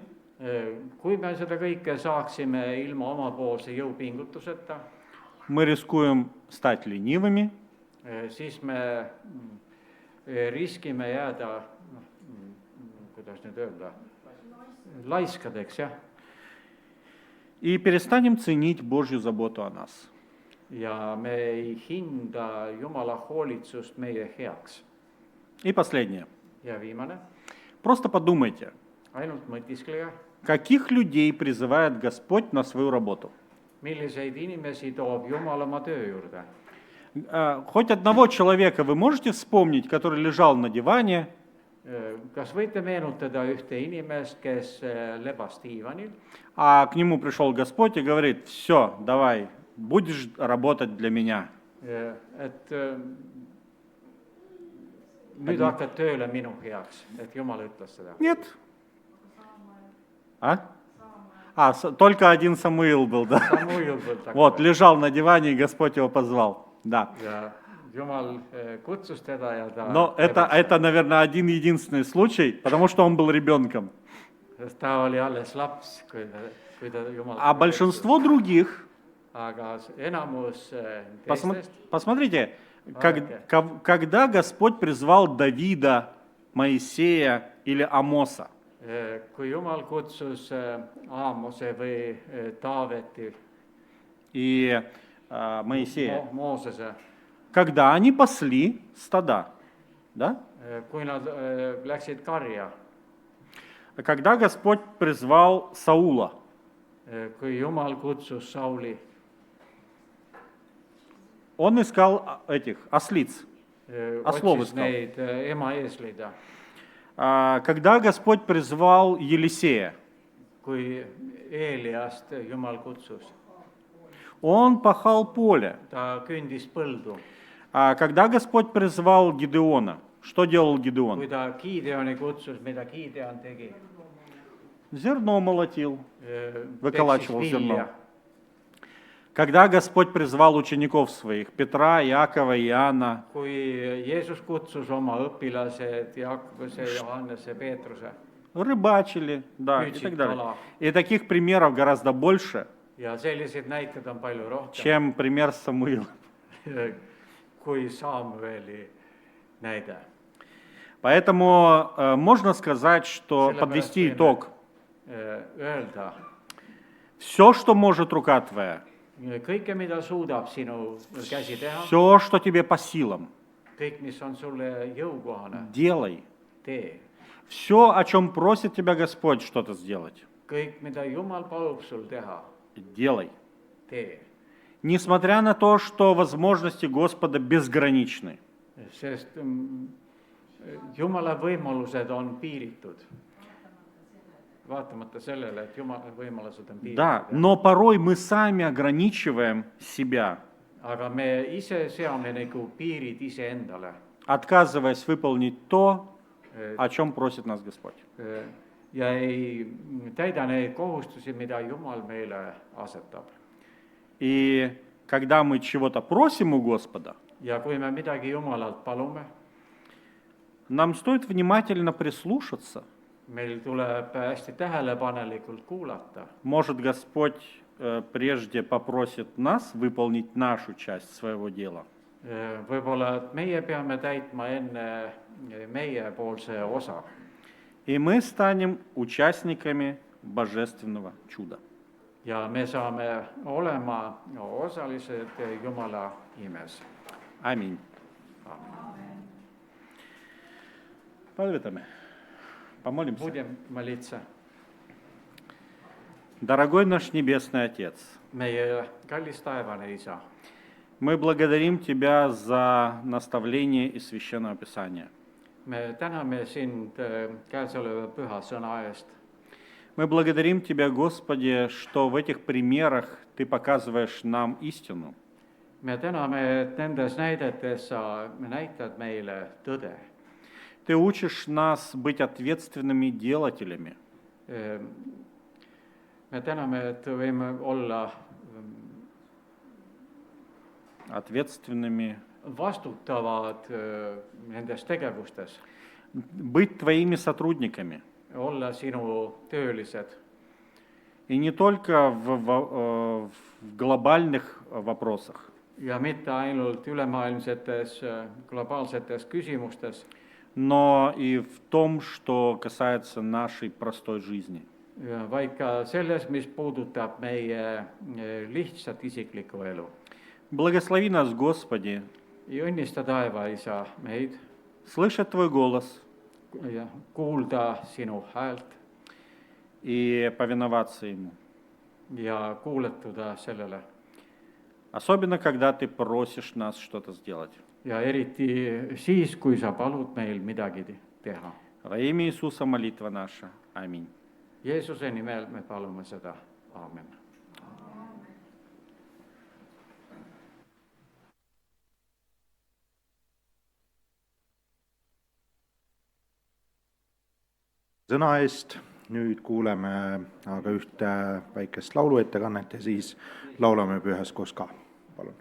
Kui me seda kõike saaksime ilma omapoolse jõupingutuseta, мы рискуем стать ленивыми, siis me riskime jääda, kuidas nüüd öelda, laiskadeks, jah. и перестанем ценить Божью заботу о нас. Ja me ei hinda Jumala hoolitsust meie heaks. И последнее. Ja viimane, Просто подумайте, ainult mõtisklega, каких людей призывает Господь на свою работу? milliseid inimesi toob Jumal oma töö juurde. Хоть одного человека вы можете вспомнить, который лежал на диване, Kas võite meenutada ühte inimest, kes lebas diivanil а к нему пришел Господь и говорит: все, давай, будешь работать для меня. et nüüd hakkad tööle minu heaks, et Jumal ütles seda. Нет. А? Только один Самуил был, да? Samuel был такой. Вот, лежал на диване, и Господь его позвал. Да. Ja Jumal kutsus teda ja ta Но это, наверное, один единственный случай, потому что он был ребенком. sest ta oli alles laps, kui ta Jumal А большинство других, aga enamus посмо- teistest, посмотрите, Vaadake. когда Господь призвал Давида, Моисея или Амоса, kui Jumal kutsus Aamose või Taaveti, и Моисея, Moosese, когда они пасли стада, да? kui nad läksid karja, Когда Господь призвал Саула, kui Jumal kutsus Sauli, он искал этих ослиц. Ослов otsis искал. neid emaeesleid ja Когда Господь призвал Елисея, kui Eeliast Jumal kutsus, он пахал поле. ta kündis põldu. Когда Господь призвал Гидеона, что делал Kui Гидеон? ta Gideoni kutsus, mida Gideon tegi, Зерно молотил. peksis Выколачивал зерно. vilja. Когда Господь призвал учеников своих, Петра, Иакова, Иоанна, Kui Jeesus kutsus oma õpilased Jaakobuse, Johannese, Peetruse рыбачили, да, и Püüdsid так далее. kala. И таких примеров гораздо больше, ja selliseid näiteid on palju rohkem чем пример Самуила. kui Samueli näide. Поэтому можно сказать, что Sellepärast подвести võime, итог. Öelda, Все, что может рука твоя, kõike, mida suudab sinu käsi teha, все, что тебе по силам, kõik, mis on sulle jõukohane, делай. tee. Все, о чем просит тебя Господь что-то сделать, kõik, mida Jumal palub sul teha, делай. tee. Несмотря на то, что возможности Господа безграничны. Sest Jumala võimalused on piiritud. Vaatamata sellele, et Jumala võimalused on Да, piiritud. но порой мы сами ограничиваем себя, Aga me ise seame nagu piirid iseendale отказываясь выполнить то, о чем просит нас Господь. ja ei täida neid kohustusi, mida Jumal meile asetab. И когда мы чего-то просим у Господа, Ja kui me midagi Jumalalt palume, нам стоит внимательно прислушаться. meil tuleb hästi tähelepanelikult kuulata. Может, Господь прежде попросит нас выполнить нашу часть своего дела. Võib-olla, et meie peame täitma enne meiepoolse osa. И мы станем участниками божественного чуда. Ja me saame olema osalised Jumala imes. Аминь. Palvetame. Помолимся. Budem молиться. Дорогой наш Небесный Отец, Meie kallis taevane isa, мы благодарим Тебя за наставление из Священного Писания. me täname sind käesoleva püha sõna eest. Мы благодарим Тебя, Господи, что в этих примерах Ты показываешь нам истину. Me täname, et nendes näidetes sa näitad meile tõde. Ты учишь нас быть ответственными делателями. Me täname, et võime olla Ответственными, vastutavad nendes tegevustes, быть Твоими сотрудниками. olla sinu töölised. И не только в глобальных вопросах, Ja mitte ainult ülemaailmsetes globaalsetes küsimustes, но и в том, что касается нашей простой жизни. vaid ka selles, mis puudutab meie lihtsat isiklikku elu. Благослови нас, Господи, Ja õnnista taeva isa meid слышать Твой голос ja kuulda sinu häält и повиноваться Ему. ja kuuletuda sellele. Особенно, когда Ты просишь нас что-то сделать. Ja eriti siis, kui sa palud meil midagi teha. Во имя Иисуса молитва наша. Аминь. Jeesuse nimel me palume seda. Aamen. sõna eest nüüd kuuleme aga ühte väikest lauluettekannet ja siis laulame üheskoos ka. Palun.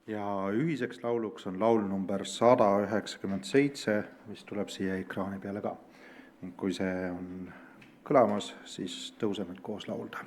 Ja ühiseks lauluks on laul number 197, mis tuleb siia ekraani peale ka. Kui see on kõlamas, siis tõuseme koos laulda.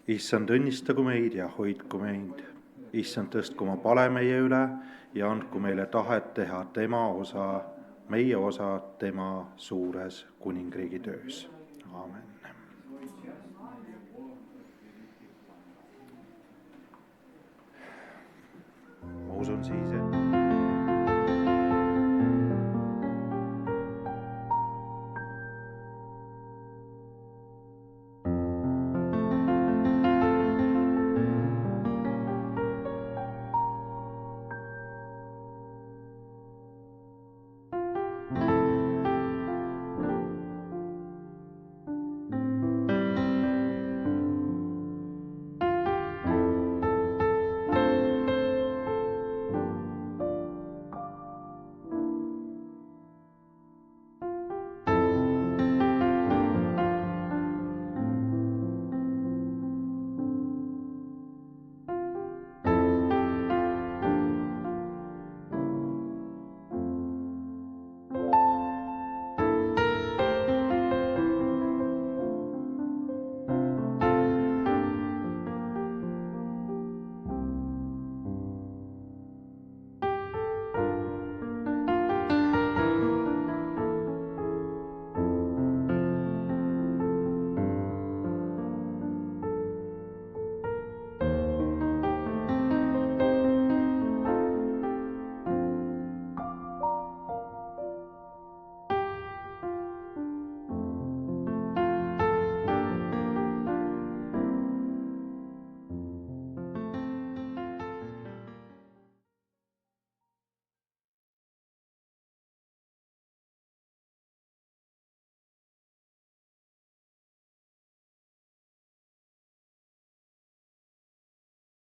issand, õnnistagu meid ja hoidku meid. Issand, tõstku oma pale meie üle ja andku meile tahet teha meie osa tema suures kuningriigi töös. Aamen. Ma usun siis,